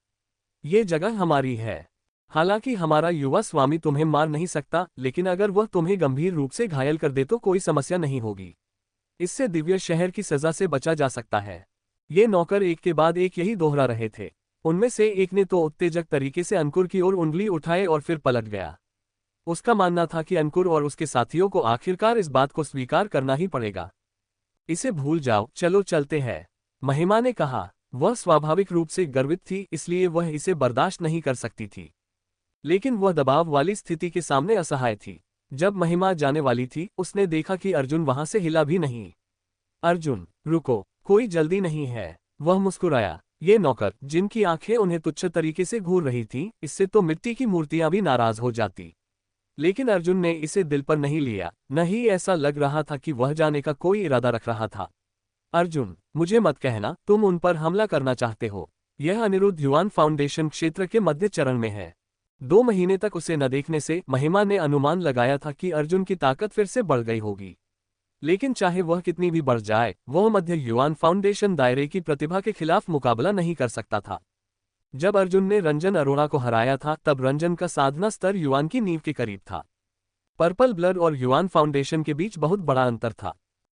ये जगह हमारी है। हालांकि हमारा युवा स्वामी तुम्हें मार नहीं सकता, लेकिन अगर वह तुम्हें गंभीर रूप से घायल कर दे तो कोई समस्या नहीं होगी। इससे दिव्य शहर की सजा से बचा जा सकता है। ये नौकर एक के बाद एक यही दोहरा रहे थे। उनमें से एक ने तो उत्तेजक तरीके से अंकुर की ओर उंगली उठाए और फिर पलट गया। उसका मानना था कि अंकुर और उसके साथियों को आखिरकार इस बात को स्वीकार करना ही पड़ेगा। इसे भूल जाओ, चलो चलते हैं, महिमा ने कहा। वह स्वाभाविक रूप से गर्वित थी, इसलिए वह इसे बर्दाश्त नहीं कर सकती थी। लेकिन वह दबाव वाली स्थिति के सामने असहाय थी। जब महिमा जाने वाली थी, उसने देखा कि अर्जुन वहां से हिला भी नहीं। अर्जुन, रुको, कोई जल्दी नहीं है, वह मुस्कुराया। ये नौकर, जिनकी आंखें उन्हें तुच्छ तरीके से घूर रही थीं, इससे तो मिट्टी की मूर्तियां भी नाराज हो जाती। लेकिन अर्जुन ने इसे दिल पर नहीं लिया, न ही ऐसा लग रहा था कि वह जाने का कोई इरादा रख रहा था। अर्जुन, मुझे मत कहना तुम उन पर हमला करना चाहते हो। यह अनिरुद्ध युवान फाउंडेशन क्षेत्र के मध्य चरण में है। 2 महीने तक उसे न देखने से महिमा ने अनुमान लगाया था कि अर्जुन की ताकत फिर से बढ़ गई होगी। लेकिन चाहे वह कितनी भी बढ़ जाए, वह मध्य युवान फाउंडेशन दायरे की प्रतिभा के खिलाफ मुकाबला नहीं कर सकता था। जब अर्जुन ने रंजन अरोड़ा को हराया था, तब रंजन का साधना स्तर युवान की नींव के करीब था। पर्पल ब्लड और युवान फाउंडेशन के बीच बहुत बड़ा अंतर था।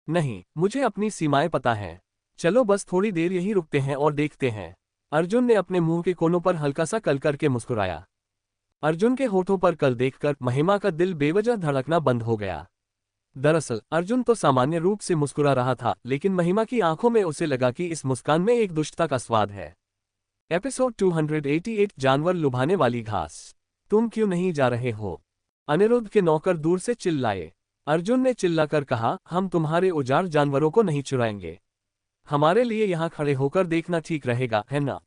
नहीं, मुझे अपनी सीमाएं पता है। चलो बस थोड़ी देर यहीं रुकते हैं और देखते हैं। अर्जुन ने अपने मुंह के कोनों पर हल्का सा कल करके मुस्कुराया। अर्जुन के होठों पर कल देखकर महिमा का दिल बेवजह धड़कना बंद हो गया। दरअसल अर्जुन तो सामान्य रूप से मुस्कुरा रहा था, लेकिन महिमा की आंखों में उसे लगा कि इस मुस्कान में एक दुष्टता का स्वाद है। एपिसोड 288 जानवर लुभाने वाली घास। तुम क्यों नहीं जा रहे हो? अनिरुद्ध के नौकर दूर से चिल्लाए। अर्जुन ने चिल्लाकर कहा, हम तुम्हारे उजाड़ जानवरों को नहीं चुराएंगे। हमारे लिए यहाँ खड़े होकर देखना ठीक रहेगा, है ना?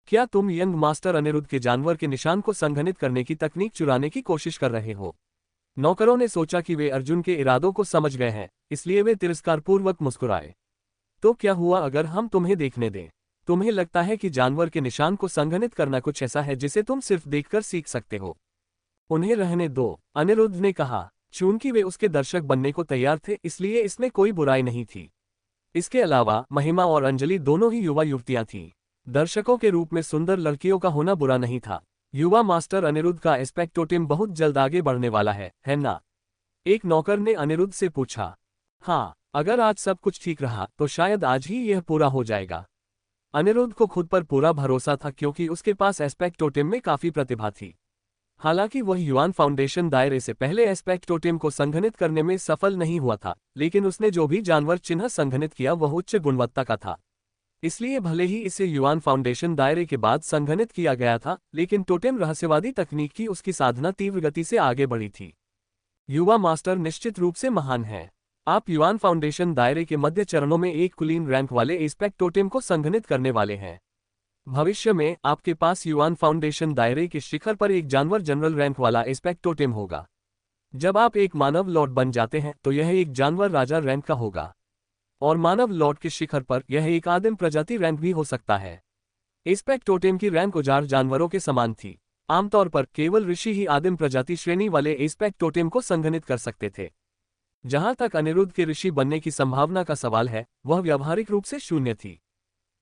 क्या तुम यंग मास्टर अनिरुद्ध के जानवर के निशान को संघनित करने की तकनीक चुराने की कोशिश कर रहे हो? नौकरों ने सोचा कि वे अर्जुन के इरादों को समझ गए हैं, इसलिए वे तिरस्कारपूर्वक मुस्कुराए। तो क्या हुआ अगर हम तुम्हें देखने दें? तुम्हें लगता है कि जानवर के निशान को संघनित करना कुछ ऐसा है जिसे तुम सिर्फ देखकर सीख सकते हो? उन्हें रहने दो, अनिरुद्ध ने कहा। चूंकि वे उसके दर्शक बनने को तैयार थे, इसलिए इसमें कोई बुराई नहीं थी। इसके अलावा महिमा और अंजलि दोनों ही युवा युवतियां थीं। दर्शकों के रूप में सुंदर लड़कियों का होना बुरा नहीं था। युवा मास्टर अनिरुद्ध का एस्पेक्टो टीम बहुत जल्द आगे बढ़ने वाला है ना? एक नौकर ने अनिरुद्ध से पूछा। हाँ, अगर आज सब कुछ ठीक रहा तो शायद आज ही यह पूरा हो जाएगा। अनिरुद्ध को खुद पर पूरा भरोसा था, क्योंकि उसके पास एस्पेक्टो टीम में काफी प्रतिभा थी। हालांकि वह युआन फाउंडेशन दायरे से पहले एस्पेक्टो टीम को संघनित करने में सफल नहीं हुआ था, लेकिन उसने जो भी जानवर चिन्ह संघनित किया वह उच्च गुणवत्ता का था। इसलिए भले ही इसे युआन फाउंडेशन दायरे के बाद संघनित किया गया था, लेकिन टोटेम रहस्यवादी तकनीक की उसकी साधना तीव्र गति से आगे बढ़ी थी। युवा मास्टर निश्चित रूप से महान है। आप युआन फाउंडेशन दायरे के मध्य चरणों में एक कुलीन रैंक वाले एस्पेक्ट टोटेम को संघनित करने वाले हैं। भविष्य में आपके पास युआन फाउंडेशन दायरे के शिखर पर एक जानवर जनरल रैंक वाला एस्पेक्ट टोटेम होगा। जब आप एक मानव लॉर्ड बन जाते हैं तो यह एक जानवर राजा रैंक का होगा, और मानव लॉर्ड के शिखर पर यह एक आदिम प्रजाति रैंक भी हो सकता है। एस्पेक्ट टोटेम की रैंक उजाड़ जानवरों के समान थी। आमतौर पर केवल ऋषि ही आदिम प्रजाति श्रेणी वाले एस्पेक्ट टोटेम को संघनित कर सकते थे। जहां तक अनिरुद्ध के ऋषि बनने की संभावना का सवाल है, वह व्यावहारिक रूप से शून्य थी।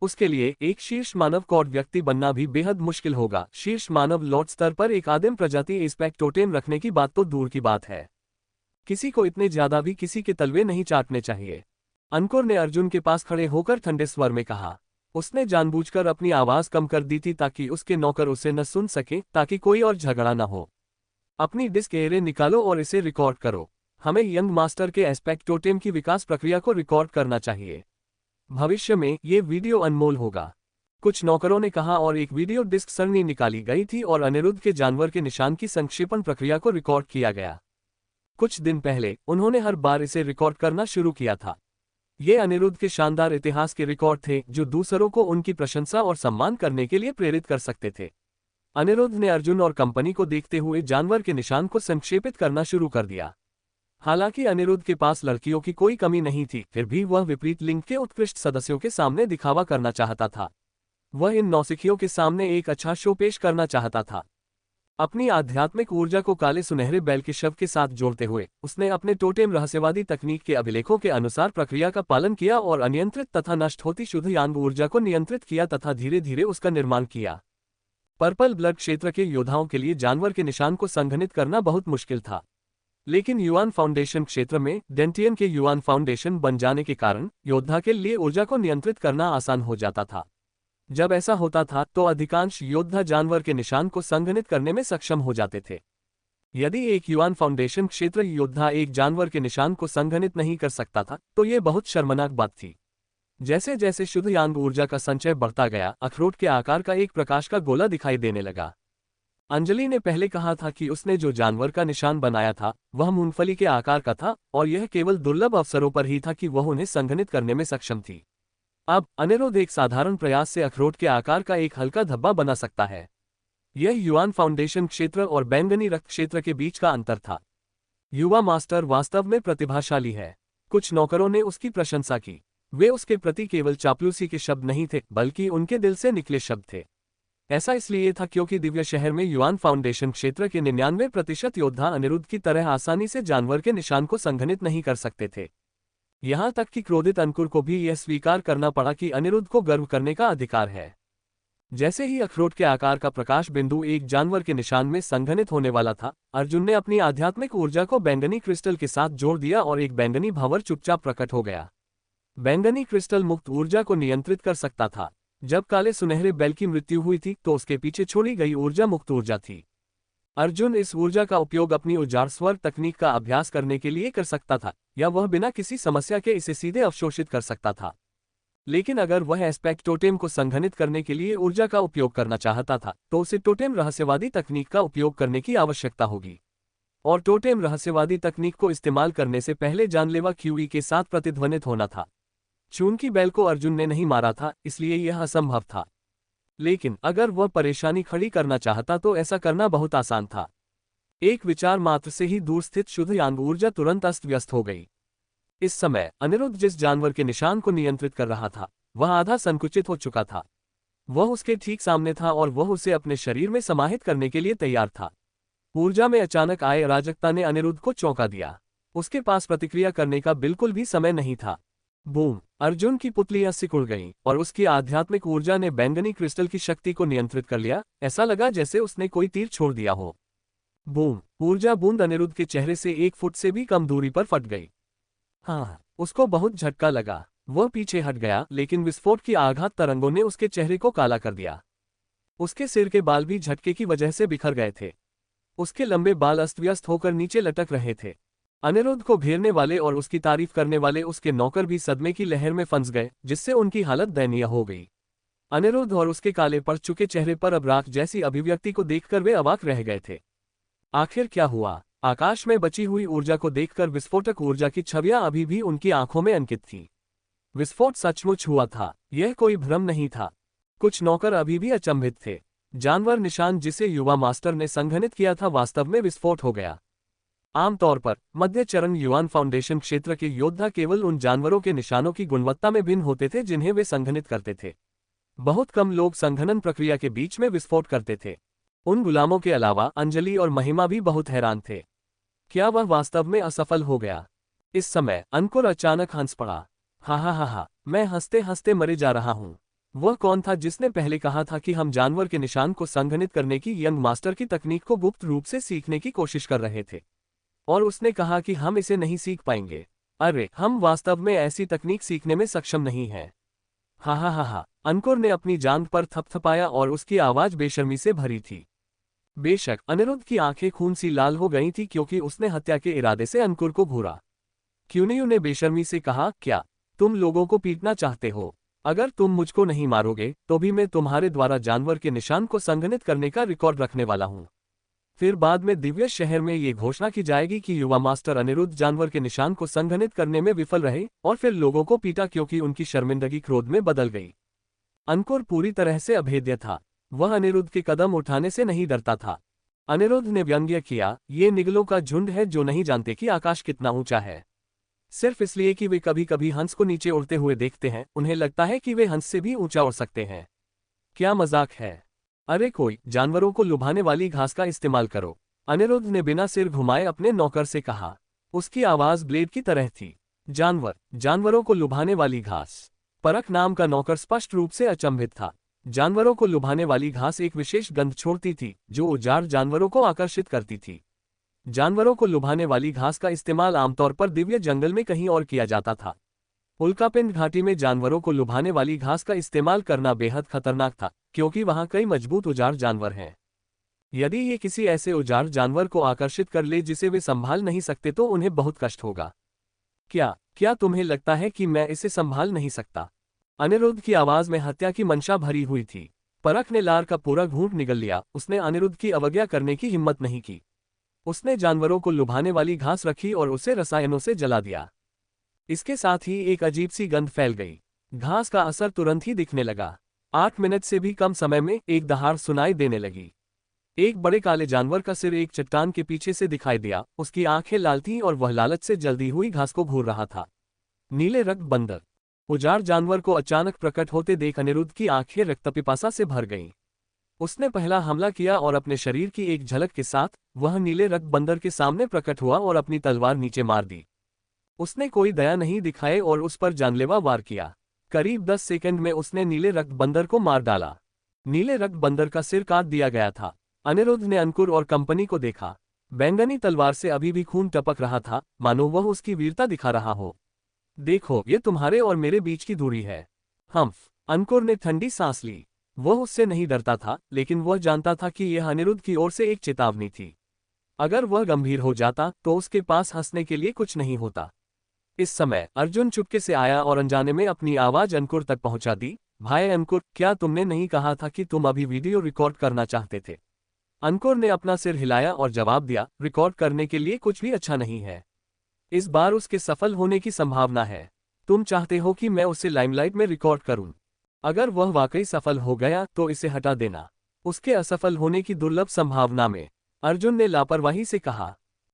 उसके लिए एक शीर्ष मानव कॉड व्यक्ति बनना भी बेहद मुश्किल होगा। शीर्ष मानव लॉर्ड स्तर पर एक आदिम प्रजाति एस्पेक्ट टोटेम रखने की बात तो दूर की बात है। किसी को इतने ज्यादा भी किसी के तलवे नहीं चाटने चाहिए। अंकुर ने अर्जुन के पास खड़े होकर ठंडे स्वर में कहा। उसने जानबूझकर अपनी आवाज कम कर दी थी ताकि उसके नौकर उसे न सुन सके, ताकि कोई और झगड़ा न हो। अपनी डिस्क एरे निकालो और इसे रिकॉर्ड करो। हमें यंग मास्टर के एस्पेक्ट टोटेम की विकास प्रक्रिया को रिकॉर्ड करना चाहिए। भविष्य में ये वीडियो अनमोल होगा, कुछ नौकरों ने कहा, और एक वीडियो डिस्क सरणी निकाली गई थी और अनिरुद्ध के जानवर के निशान की संक्षेपण प्रक्रिया को रिकॉर्ड किया गया। कुछ दिन पहले उन्होंने हर बार इसे रिकॉर्ड करना शुरू किया था। ये अनिरुद्ध के शानदार इतिहास के रिकॉर्ड थे जो दूसरों को उनकी प्रशंसा और सम्मान करने के लिए प्रेरित कर सकते थे। अनिरुद्ध ने अर्जुन और कंपनी को देखते हुए जानवर के निशान को संक्षेपित करना शुरू कर दिया। हालांकि अनिरुद्ध के पास लड़कियों की कोई कमी नहीं थी, फिर भी वह विपरीत लिंग के उत्कृष्ट सदस्यों के सामने दिखावा करना चाहता था। वह इन नौसिखियों के सामने एक अच्छा शो पेश करना चाहता था। अपनी आध्यात्मिक ऊर्जा को काले सुनहरे बैल के शव के साथ जोड़ते हुए उसने अपने टोटेम रहस्यवादी तकनीक के अभिलेखों के अनुसार प्रक्रिया का पालन किया और अनियंत्रित तथा नष्ट होती शुद्ध यांग ऊर्जा को नियंत्रित किया तथा धीरे धीरे उसका निर्माण किया। पर्पल ब्लड क्षेत्र के योद्धाओं के लिए जानवर के निशान को संघनित करना बहुत मुश्किल था, लेकिन युआन फाउंडेशन क्षेत्र में डेंटियन के युआन फाउंडेशन बन जाने के कारण योद्धा के लिए ऊर्जा को नियंत्रित करना आसान हो जाता था। जब ऐसा होता था तो अधिकांश योद्धा जानवर के निशान को संघनित करने में सक्षम हो जाते थे। यदि एक युआन फाउंडेशन क्षेत्र योद्धा एक जानवर के निशान को संघनित नहीं कर सकता था तो ये बहुत शर्मनाक बात थी। जैसे जैसे शुद्ध यांग ऊर्जा का संचय बढ़ता गया, अखरोट के आकार का एक प्रकाश का गोला दिखाई देने लगा। अंजलि ने पहले कहा था कि उसने जो जानवर का निशान बनाया था वह मूंगफली के आकार का था, और यह केवल दुर्लभ अवसरों पर ही था कि वह उन्हें संघनित करने में सक्षम थी। अब अनिरुद्ध एक साधारण प्रयास से अखरोट के आकार का एक हल्का धब्बा बना सकता है। यह युआन फाउंडेशन क्षेत्र और बैंगनी रक्त क्षेत्र के बीच का अंतर था। युवा मास्टर वास्तव में प्रतिभाशाली है। कुछ नौकरों ने उसकी प्रशंसा की। वे उसके प्रति केवल चापलूसी के शब्द नहीं थे, बल्कि उनके दिल से निकले शब्द थे। ऐसा इसलिए था क्योंकि दिव्य शहर में युआन फाउंडेशन क्षेत्र के 99% योद्धा अनिरुद्ध की तरह आसानी से जानवर के निशान को संघनित नहीं कर सकते थे। यहां तक कि क्रोधित अंकुर को भी यह स्वीकार करना पड़ा कि अनिरुद्ध को गर्व करने का अधिकार है। जैसे ही अखरोट के आकार का प्रकाश बिंदु एक जानवर के निशान में संघनित होने वाला था, अर्जुन ने अपनी आध्यात्मिक ऊर्जा को बैंगनी क्रिस्टल के साथ जोड़ दिया और एक बैंगनी भंवर चुपचाप प्रकट हो गया। बैंगनी क्रिस्टल मुक्त ऊर्जा को नियंत्रित कर सकता था। जब काले सुनहरे बैल की मृत्यु हुई थी तो उसके पीछे छोड़ी गई ऊर्जा मुक्त ऊर्जा थी। अर्जुन इस ऊर्जा का उपयोग अपनी उजाड़ स्वर तकनीक का अभ्यास करने के लिए कर सकता था, या वह बिना किसी समस्या के इसे सीधे अवशोषित कर सकता था। लेकिन अगर वह एस्पेक्ट टोटेम को संघनित करने के लिए ऊर्जा का उपयोग करना चाहता था तो उसे टोटेम रहस्यवादी तकनीक का उपयोग करने की आवश्यकता होगी। और टोटेम रहस्यवादी तकनीक को इस्तेमाल करने से पहले जानलेवा क्यूई के साथ प्रतिध्वनित होना था। चूंकि बैल को अर्जुन ने नहीं मारा था इसलिए यह असंभव था, लेकिन अगर वह परेशानी खड़ी करना चाहता तो ऐसा करना बहुत आसान था। एक विचार मात्र से ही दूर स्थित शुद्ध यांग ऊर्जा तुरंत अस्त व्यस्त हो गई। इस समय अनिरुद्ध जिस जानवर के निशान को नियंत्रित कर रहा था वह आधा संकुचित हो चुका था। वह उसके ठीक सामने था और वह उसे अपने शरीर में समाहित करने के लिए तैयार था। ऊर्जा में अचानक आए अराजकता ने अनिरुद्ध को चौंका दिया। उसके पास प्रतिक्रिया करने का बिल्कुल भी समय नहीं था। बूम! अर्जुन की पुतलियां सिकुड़ गईं और उसकी आध्यात्मिक ऊर्जा ने बैंगनी क्रिस्टल की शक्ति को नियंत्रित कर लिया। ऐसा लगा जैसे उसने कोई तीर छोड़ दिया हो। बूम! ऊर्जा बूंद अनिरुद्ध के चेहरे से 1 फुट से भी कम दूरी पर फट गई। हाँ, उसको बहुत झटका लगा। वह पीछे हट गया, लेकिन विस्फोट की आघात तरंगों ने उसके चेहरे को काला कर दिया। उसके सिर के बाल भी झटके की वजह से बिखर गए थे। उसके लंबे बाल अस्त व्यस्त होकर नीचे लटक रहे थे। अनिरुद्ध को घेरने वाले और उसकी तारीफ करने वाले उसके नौकर भी सदमे की लहर में फंस गए, जिससे उनकी हालत दयनीय हो गई। अनिरुद्ध और उसके काले पड़ चुके चेहरे पर अब राख जैसी अभिव्यक्ति को देखकर वे अवाक रह गए थे। आखिर क्या हुआ? आकाश में बची हुई ऊर्जा को देखकर विस्फोटक ऊर्जा की छवियां अभी भी उनकी आंखों में अंकित थीं। विस्फोट सचमुच हुआ था, यह कोई भ्रम नहीं था। कुछ नौकर अभी भी अचंभित थे। जानवर निशान जिसे युवा मास्टर ने संघनित किया था वास्तव में विस्फोट हो गया। आमतौर पर मध्य चरण युआन फाउंडेशन क्षेत्र के योद्धा केवल उन जानवरों के निशानों की गुणवत्ता में भिन्न होते थे जिन्हें वे संघनित करते थे। बहुत कम लोग संघनन प्रक्रिया के बीच में विस्फोट करते थे। उन गुलामों के अलावा अंजलि और महिमा भी बहुत हैरान थे। क्या वह वास्तव में असफल हो गया? इस समय अंकुर अचानक हंस पड़ा। हा, मैं हंसते हंसते मरे जा रहा हूँ। वह कौन था जिसने पहले कहा था कि हम जानवर के निशान को संघनित करने की यंग मास्टर की तकनीक को गुप्त रूप से सीखने की कोशिश कर रहे थे, और उसने कहा कि हम इसे नहीं सीख पाएंगे। अरे, हम वास्तव में ऐसी तकनीक सीखने में सक्षम नहीं हैं। हा, अंकुर ने अपनी जांघ पर थपथपाया और उसकी आवाज बेशर्मी से भरी थी। बेशक अनिरुद्ध की आंखें खून सी लाल हो गई थी क्योंकि उसने हत्या के इरादे से अंकुर को घूरा। क्यूनियो ने बेशर्मी से कहा, क्या तुम लोगों को पीटना चाहते हो? अगर तुम मुझको नहीं मारोगे तो भी मैं तुम्हारे द्वारा जानवर के निशान को संघनित करने का रिकॉर्ड रखने वाला हूँ। फिर बाद में दिव्य शहर में ये घोषणा की जाएगी कि युवा मास्टर अनिरुद्ध जानवर के निशान को संघनित करने में विफल रहे, और फिर लोगों को पीटा क्योंकि उनकी शर्मिंदगी क्रोध में बदल गई। अंकुर पूरी तरह से अभेद्य था। वह अनिरुद्ध के कदम उठाने से नहीं डरता था। अनिरुद्ध ने व्यंग्य किया, ये निगलों का झुंड है जो नहीं जानते कि आकाश कितना ऊंचा है। सिर्फ इसलिए कि वे कभी कभी हंस को नीचे उड़ते हुए देखते हैं, उन्हें लगता है कि वे हंस से भी ऊंचा उड़ सकते हैं। क्या मजाक है? अरे कोई जानवरों को लुभाने वाली घास का इस्तेमाल करो, अनिरुद्ध ने बिना सिर घुमाए अपने नौकर से कहा। उसकी आवाज ब्लेड की तरह थी। जानवरों को लुभाने वाली घास। परख नाम का नौकर स्पष्ट रूप से अचंभित था। जानवरों को लुभाने वाली घास एक विशेष गंध छोड़ती थी जो उजाड़ जानवरों को आकर्षित करती थी। जानवरों को लुभाने वाली घास का इस्तेमाल आमतौर पर दिव्य जंगल में कहीं और किया जाता था। उल्कापिंड घाटी में जानवरों को लुभाने वाली घास का इस्तेमाल करना बेहद खतरनाक था क्योंकि वहां कई मजबूत उजाड़ जानवर हैं। यदि ये किसी ऐसे उजाड़ जानवर को आकर्षित कर ले जिसे वे संभाल नहीं सकते तो उन्हें बहुत कष्ट होगा। क्या तुम्हें लगता है कि मैं इसे संभाल नहीं सकता? अनिरुद्ध की आवाज में हत्या की मंशा भरी हुई थी। परख ने लार का पूरा घूंट निगल लिया। उसने अनिरुद्ध की अवज्ञा करने की हिम्मत नहीं की। उसने जानवरों को लुभाने वाली घास रखी और उसे रसायनों से जला दिया। इसके साथ ही एक अजीब सी गंध फैल गई। घास का असर तुरंत ही दिखने लगा। 8 मिनट से भी कम समय में एक दहाड़ सुनाई देने लगी। एक बड़े काले जानवर का सिर एक चट्टान के पीछे से दिखाई दिया। उसकी आंखें लाल थीं और वह लालच से जल्दी हुई घास को घूर रहा था। नीले रक्त बंदर। उजाड़ जानवर को अचानक प्रकट होते देख अनिरुद्ध की आंखें रक्तपिपासा से भर गईं। उसने पहला हमला किया और अपने शरीर की एक झलक के साथ वह नीले रक्त बंदर के सामने प्रकट हुआ और अपनी तलवार नीचे मार दी। उसने कोई दया नहीं दिखाए और उस पर जानलेवा वार किया। करीब 10 सेकंड में उसने नीले रक्त बंदर को मार डाला। नीले रक्त बंदर का सिर काट दिया गया था। अनिरुद्ध ने अंकुर और कंपनी को देखा। बैंगनी तलवार से अभी भी खून टपक रहा था, मानो वह उसकी वीरता दिखा रहा हो। देखो, ये तुम्हारे और मेरे बीच की दूरी है। हम्फ। अंकुर ने ठंडी सांस ली। वह उससे नहीं डरता था, लेकिन वह जानता था कि यह अनिरुद्ध की ओर से एक चेतावनी थी। अगर वह गंभीर हो जाता तो उसके पास हंसने के लिए कुछ नहीं होता। इस समय अर्जुन चुपके से आया और अनजाने में अपनी आवाज अंकुर तक पहुंचा दी। भाई अंकुर, क्या तुमने नहीं कहा था कि तुम अभी वीडियो रिकॉर्ड करना चाहते थे? अंकुर ने अपना सिर हिलाया और जवाब दिया, रिकॉर्ड करने के लिए कुछ भी अच्छा नहीं है। इस बार उसके सफल होने की संभावना है। तुम चाहते हो कि मैं उसे लाइमलाइट में रिकॉर्ड करूं। अगर वह वाकई सफल हो गया तो इसे हटा देना। उसके असफल होने की दुर्लभ संभावना में, अर्जुन ने लापरवाही से कहा।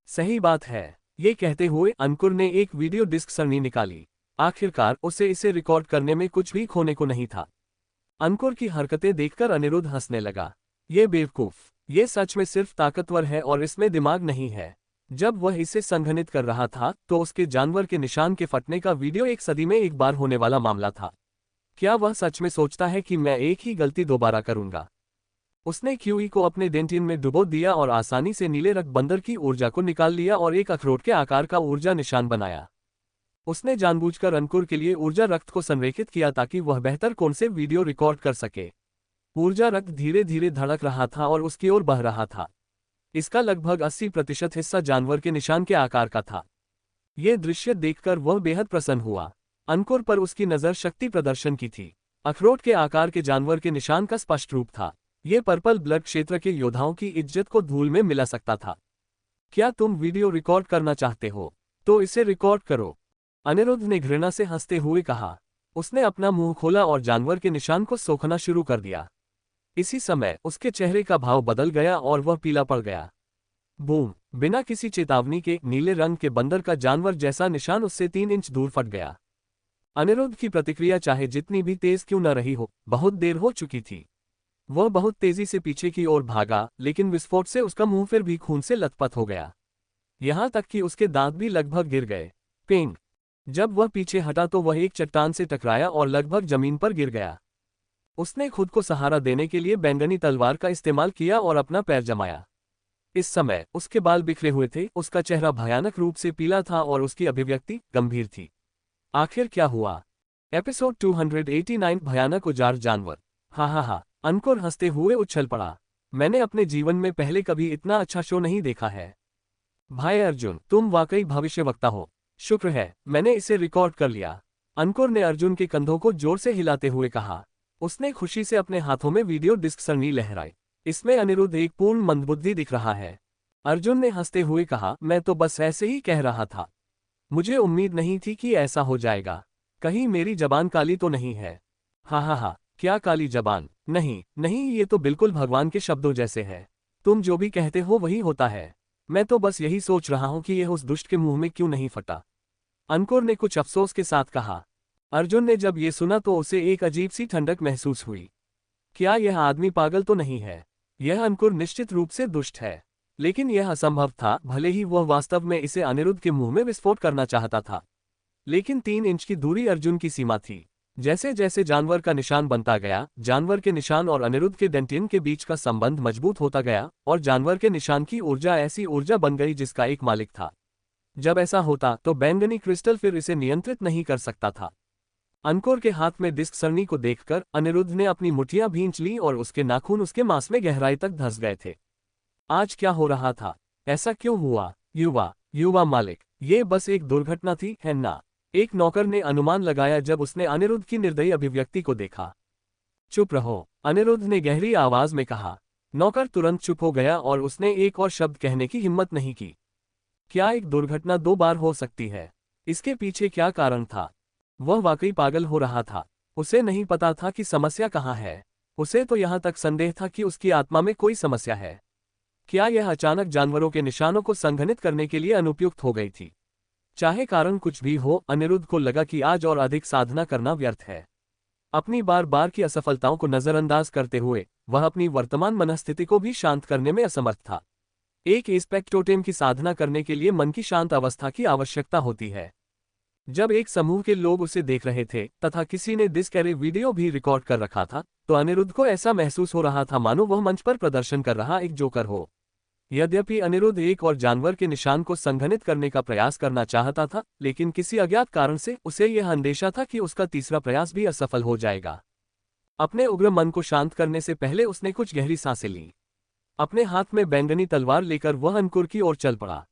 सही बात है। ये कहते हुए अंकुर ने एक वीडियो डिस्क सरणी निकाली। आखिरकार उसे इसे रिकॉर्ड करने में कुछ भी खोने को नहीं था। अंकुर की हरकतें देखकर अनिरुद्ध हंसने लगा। ये बेवकूफ, ये सच में सिर्फ ताकतवर है और इसमें दिमाग नहीं है। जब वह इसे संघनित कर रहा था तो उसके जानवर के निशान के फटने का वीडियो एक सदी में एक बार होने वाला मामला था। क्या वह सच में सोचता है कि मैं एक ही गलती दोबारा करूंगा? उसने क्यूई को अपने डेंटिन में डुबो दिया और आसानी से नीले रक्त बंदर की ऊर्जा को निकाल लिया और एक अखरोट के आकार का ऊर्जा निशान बनाया। उसने जानबूझकर अंकुर के लिए ऊर्जा रक्त को संरेखित किया ताकि वह बेहतर कोण से वीडियो रिकॉर्ड कर सके। ऊर्जा रक्त धीरे धीरे धड़क रहा था और उसकी ओर बह रहा था। इसका लगभग 80% हिस्सा जानवर के निशान के आकार का था। यह दृश्य देखकर वह बेहद प्रसन्न हुआ। अंकुर पर उसकी नज़र शक्ति प्रदर्शन की थी। अखरोट के आकार के जानवर के निशान का स्पष्ट रूप था। यह पर्पल ब्लड क्षेत्र के योद्धाओं की इज्जत को धूल में मिला सकता था। क्या तुम वीडियो रिकॉर्ड करना चाहते हो? तो इसे रिकॉर्ड करो, अनिरुद्ध ने घृणा से हंसते हुए कहा। उसने अपना मुंह खोला और जानवर के निशान को सोखना शुरू कर दिया। इसी समय उसके चेहरे का भाव बदल गया और वह पीला पड़ गया। बूम! बिना किसी चेतावनी के नीले रंग के बंदर का जानवर जैसा निशान उससे 3 इंच दूर फट गया। अनिरुद्ध की प्रतिक्रिया चाहे जितनी भी तेज क्यों न रही हो, बहुत देर हो चुकी थी। वह बहुत तेजी से पीछे की ओर भागा, लेकिन विस्फोट से उसका मुंह फिर भी खून से लथपथ हो गया। यहां तक कि उसके दांत भी लगभग गिर गए। पेंग! जब वह पीछे हटा तो वह एक चट्टान से टकराया और लगभग जमीन पर गिर गया। उसने खुद को सहारा देने के लिए बैंगनी तलवार का इस्तेमाल किया और अपना पैर जमाया। इस समय उसके बाल बिखरे हुए थे, उसका चेहरा भयानक रूप से पीला था और उसकी अभिव्यक्ति गंभीर थी। आखिर क्या हुआ? एपिसोड 289 भयानक उजाड़ जानवर। हा, अंकुर हंसते हुए उछल पड़ा। मैंने अपने जीवन में पहले कभी इतना अच्छा शो नहीं देखा है। भाई अर्जुन, तुम वाकई भविष्यवक्ता हो। शुक्र है मैंने इसे रिकॉर्ड कर लिया। अंकुर ने अर्जुन के कंधों को जोर से हिलाते हुए कहा। उसने खुशी से अपने हाथों में वीडियो डिस्क सरणी लहराई। इसमें अनिरुद्ध एक पूर्ण मंदबुद्धि दिख रहा है। अर्जुन ने हंसते हुए कहा, मैं तो बस ऐसे ही कह रहा था। मुझे उम्मीद नहीं थी कि ऐसा हो जाएगा। कहीं मेरी जबान काली तो नहीं है? हा, क्या काली जबान? नहीं, ये तो बिल्कुल भगवान के शब्दों जैसे है। तुम जो भी कहते हो वही होता है। मैं तो बस यही सोच रहा हूं कि यह उस दुष्ट के मुंह में क्यों नहीं फटा। अंकुर ने कुछ अफसोस के साथ कहा। अर्जुन ने जब ये सुना तो उसे एक अजीब सी ठंडक महसूस हुई। क्या यह आदमी पागल तो नहीं है? यह अंकुर निश्चित रूप से दुष्ट है, लेकिन यह असंभव था, भले ही वह वास्तव में इसे अनिरुद्ध के मुंह में विस्फोट करना चाहता था। लेकिन 3 इंच की दूरी अर्जुन की सीमा थी। जैसे जैसे जानवर का निशान बनता गया, जानवर के निशान और अनिरुद्ध के डेंटिन के बीच का संबंध मजबूत होता गया और जानवर के निशान की ऊर्जा ऐसी ऊर्जा बन गई जिसका एक मालिक था। जब ऐसा होता तो बैंगनी क्रिस्टल फिर इसे नियंत्रित नहीं कर सकता था। अंकुर के हाथ में डिस्क सरणी को देखकर अनिरुद्ध ने अपनी मुठ्ठियां भींच ली और उसके नाखून उसके मांस में गहराई तक धंस गए थे। आज क्या हो रहा था? ऐसा क्यों हुआ? युवा मालिक, ये बस एक दुर्घटना थी, है ना? एक नौकर ने अनुमान लगाया जब उसने अनिरुद्ध की निर्दयी अभिव्यक्ति को देखा। चुप रहो, अनिरुद्ध ने गहरी आवाज में कहा। नौकर तुरंत चुप हो गया और उसने एक और शब्द कहने की हिम्मत नहीं की। क्या एक दुर्घटना 2 बार हो सकती है? इसके पीछे क्या कारण था? वह वाकई पागल हो रहा था। उसे नहीं पता था कि समस्या कहाँ है। उसे तो यहाँ तक संदेह था कि उसकी आत्मा में कोई समस्या है। क्या यह अचानक जानवरों के निशानों को संघनित करने के लिए अनुपयुक्त हो गई थी? चाहे कारण कुछ भी हो, अनिरुद्ध को लगा कि आज और अधिक साधना करना व्यर्थ है। अपनी बार बार की असफलताओं को नजरअंदाज करते हुए वह अपनी वर्तमान मनस्थिति को भी शांत करने में असमर्थ था। एक एस्पेक्ट टोटेम की साधना करने के लिए मन की शांत अवस्था की आवश्यकता होती है। जब एक समूह के लोग उसे देख रहे थे तथा किसी ने डिस्क एरे वीडियो भी रिकॉर्ड कर रखा था, तो अनिरुद्ध को ऐसा महसूस हो रहा था मानो वह मंच पर प्रदर्शन कर रहा एक जोकर हो। यद्यपि अनिरुद्ध एक और जानवर के निशान को संघनित करने का प्रयास करना चाहता था, लेकिन किसी अज्ञात कारण से उसे यह अंदेशा था कि उसका तीसरा प्रयास भी असफल हो जाएगा। अपने उग्र मन को शांत करने से पहले उसने कुछ गहरी सांसें लीं। अपने हाथ में बैंगनी तलवार लेकर वह अंकुर की ओर चल पड़ा।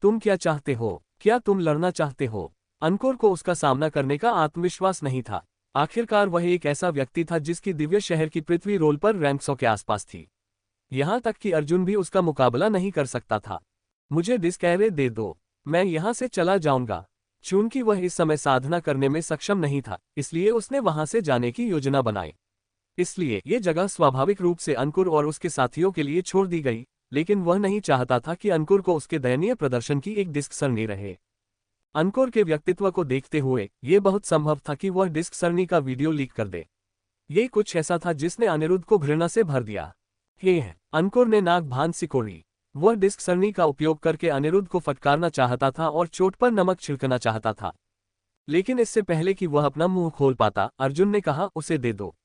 तुम क्या चाहते हो? क्या तुम लड़ना चाहते हो? अंकुर को उसका सामना करने का आत्मविश्वास नहीं था। आखिरकार वह एक ऐसा व्यक्ति था जिसकी दिव्य शहर की पृथ्वी रोल पर रैंक 100 के आसपास थी। यहां तक कि अर्जुन भी उसका मुकाबला नहीं कर सकता था। मुझे डिस्कैरे दे दो, मैं यहां से चला जाऊंगा। चूंकि वह इस समय साधना करने में सक्षम नहीं था, इसलिए उसने वहां से जाने की योजना बनाई। इसलिए ये जगह स्वाभाविक रूप से अंकुर और उसके साथियों के लिए छोड़ दी गई, लेकिन वह नहीं चाहता था कि अंकुर को उसके दयनीय प्रदर्शन की एक डिस्क सरणी रहे। अंकुर के व्यक्तित्व को देखते हुए यह बहुत संभव था कि वह डिस्क सरणी का वीडियो लीक कर दे। ये कुछ ऐसा था जिसने अनिरुद्ध को घृणा से भर दिया। अंकुर ने नाक भान सिकोड़ी। वह डिस्क सरणी का उपयोग करके अनिरुद्ध को फटकारना चाहता था और चोट पर नमक छिड़कना चाहता था। लेकिन इससे पहले कि वह अपना मुंह खोल पाता, अर्जुन ने कहा, उसे दे दो।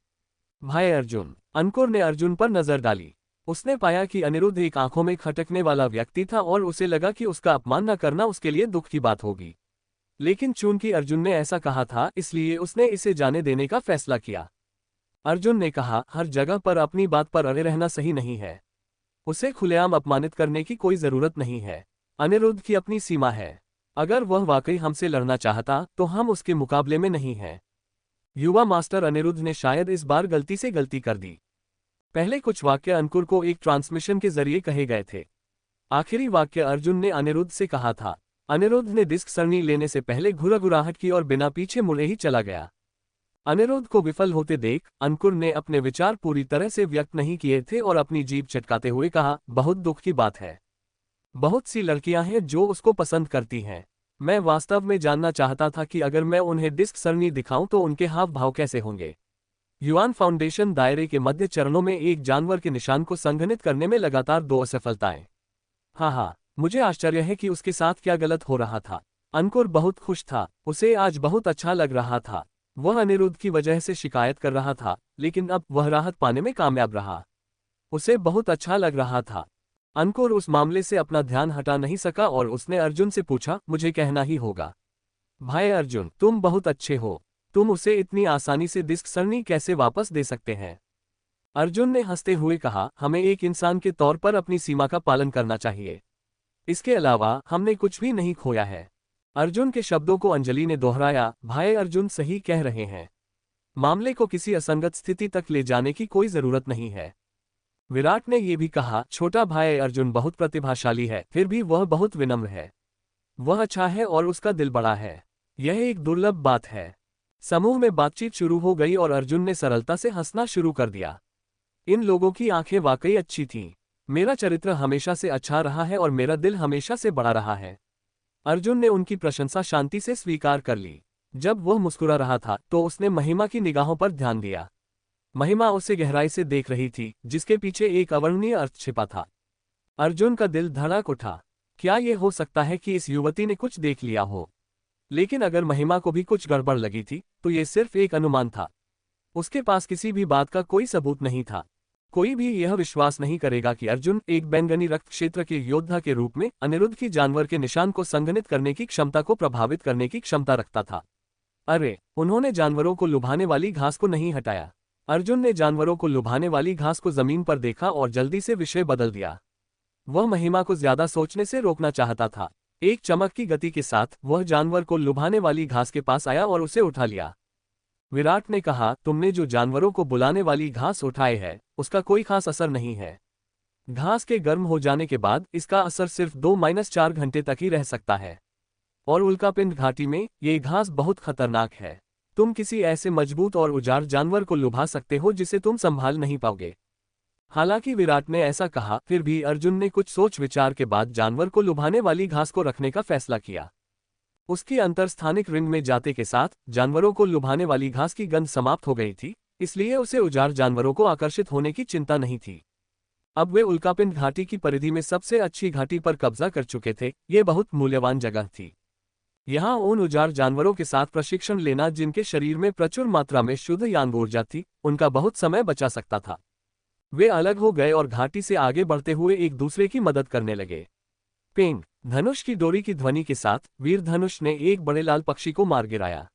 भाई अर्जुन। अंकुर ने अर्जुन पर नजर डाली। उसने पाया कि अनिरुद्ध एक आंखों में खटकने वाला व्यक्ति था और उसे लगा कि उसका अपमान न करना उसके लिए दुख की बात होगी। लेकिन चूंकि अर्जुन ने ऐसा कहा था, इसलिए उसने इसे जाने देने का फैसला किया। अर्जुन ने कहा, हर जगह पर अपनी बात पर अड़े रहना सही नहीं है। उसे खुलेआम अपमानित करने की कोई जरूरत नहीं है। अनिरुद्ध की अपनी सीमा है। अगर वह वाकई हमसे लड़ना चाहता तो हम उसके मुकाबले में नहीं हैं। युवा मास्टर अनिरुद्ध ने शायद इस बार गलती से गलती कर दी। पहले कुछ वाक्य अंकुर को एक ट्रांसमिशन के जरिए कहे गए थे। आखिरी वाक्य अर्जुन ने अनिरुद्ध से कहा था। अनिरुद्ध ने डिस्क सरणी लेने से पहले घुराघुराहट की और बिना पीछे मुड़े ही चला गया। अनिरुद्ध को विफल होते देख अंकुर ने अपने विचार पूरी तरह से व्यक्त नहीं किए थे और अपनी जीभ चटकाते हुए कहा, बहुत दुख की बात है। बहुत सी लड़कियां हैं जो उसको पसंद करती हैं। मैं वास्तव में जानना चाहता था कि अगर मैं उन्हें डिस्क सरणी दिखाऊं तो उनके हाव भाव कैसे होंगे। युआन फाउंडेशन दायरे के मध्य चरणों में एक जानवर के निशान को संघनित करने में लगातार 2 असफलताएं। हाँ, मुझे आश्चर्य है कि उसके साथ क्या गलत हो रहा था। अंकुर बहुत खुश था। उसे आज बहुत अच्छा लग रहा था। वह अनिरुद्ध की वजह से शिकायत कर रहा था, लेकिन अब वह राहत पाने में कामयाब रहा। उसे बहुत अच्छा लग रहा था। अंकुर उस मामले से अपना ध्यान हटा नहीं सका और उसने अर्जुन से पूछा, मुझे कहना ही होगा। भाई अर्जुन, तुम बहुत अच्छे हो। तुम उसे इतनी आसानी से डिस्क सरणी कैसे वापस दे सकते हैं? अर्जुन ने हंसते हुए कहा, हमें एक इंसान के तौर पर अपनी सीमा का पालन करना चाहिए। इसके अलावा हमने कुछ भी नहीं खोया है। अर्जुन के शब्दों को अंजलि ने दोहराया, भाई अर्जुन सही कह रहे हैं। मामले को किसी असंगत स्थिति तक ले जाने की कोई जरूरत नहीं है। विराट ने यह भी कहा, छोटा भाई अर्जुन बहुत प्रतिभाशाली है, फिर भी वह बहुत विनम्र है। वह अच्छा है और उसका दिल बड़ा है। यह एक दुर्लभ बात है। समूह में बातचीत शुरू हो गई और अर्जुन ने सरलता से हंसना शुरू कर दिया। इन लोगों की आंखें वाकई अच्छी थीं। मेरा चरित्र हमेशा से अच्छा रहा है और मेरा दिल हमेशा से बड़ा रहा है। अर्जुन ने उनकी प्रशंसा शांति से स्वीकार कर ली। जब वह मुस्कुरा रहा था तो उसने महिमा की निगाहों पर ध्यान दिया। महिमा उसे गहराई से देख रही थी, जिसके पीछे एक अवर्णनीय अर्थ छिपा था। अर्जुन का दिल धड़क उठा। क्या यह हो सकता है कि इस युवती ने कुछ देख लिया हो? लेकिन अगर महिमा को भी कुछ गड़बड़ लगी थी तो यह सिर्फ एक अनुमान था। उसके पास किसी भी बात का कोई सबूत नहीं था। कोई भी यह विश्वास नहीं करेगा कि अर्जुन एक बैंगनी रक्त क्षेत्र के योद्धा के रूप में अनिरुद्ध की जानवर के निशान को संघनित करने की क्षमता को प्रभावित करने की क्षमता रखता था। अरे, उन्होंने जानवरों को लुभाने वाली घास को नहीं हटाया। अर्जुन ने जानवरों को लुभाने वाली घास को जमीन पर देखा और जल्दी से विषय बदल दिया। वह महिमा को ज्यादा सोचने से रोकना चाहता था। एक चमक की गति के साथ वह जानवर को लुभाने वाली घास के पास आया और उसे उठा लिया। विराट ने कहा, तुमने जो जानवरों को बुलाने वाली घास उठाए है, उसका कोई खास असर नहीं है। घास के गर्म हो जाने के बाद इसका असर सिर्फ 2-4 घंटे तक ही रह सकता है। और उल्कापिंड घाटी में ये घास बहुत खतरनाक है। तुम किसी ऐसे मजबूत और उजाड़ जानवर को लुभा सकते हो जिसे तुम संभाल नहीं पाओगे। हालांकि विराट ने ऐसा कहा, फिर भी अर्जुन ने कुछ सोच विचार के बाद जानवर को लुभाने वाली घास को रखने का फैसला किया। उसकी अंतरस्थानिक रिंग में जाते के साथ जानवरों को लुभाने वाली घास की गंध समाप्त हो गई थी, इसलिए उसे उजाड़ जानवरों को आकर्षित होने की चिंता नहीं थी। अब वे उल्कापिंड घाटी की परिधि में सबसे अच्छी घाटी पर कब्जा कर चुके थे। ये बहुत मूल्यवान जगह थी। यहाँ उन उजाड़ जानवरों के साथ प्रशिक्षण लेना जिनके शरीर में प्रचुर मात्रा में शुद्ध यांग ऊर्जा थी, उनका बहुत समय बचा सकता था। वे अलग हो गए और घाटी से आगे बढ़ते हुए एक दूसरे की मदद करने लगे। पेंग, धनुष की डोरी की ध्वनि के साथ वीर धनुष ने एक बड़े लाल पक्षी को मार गिराया।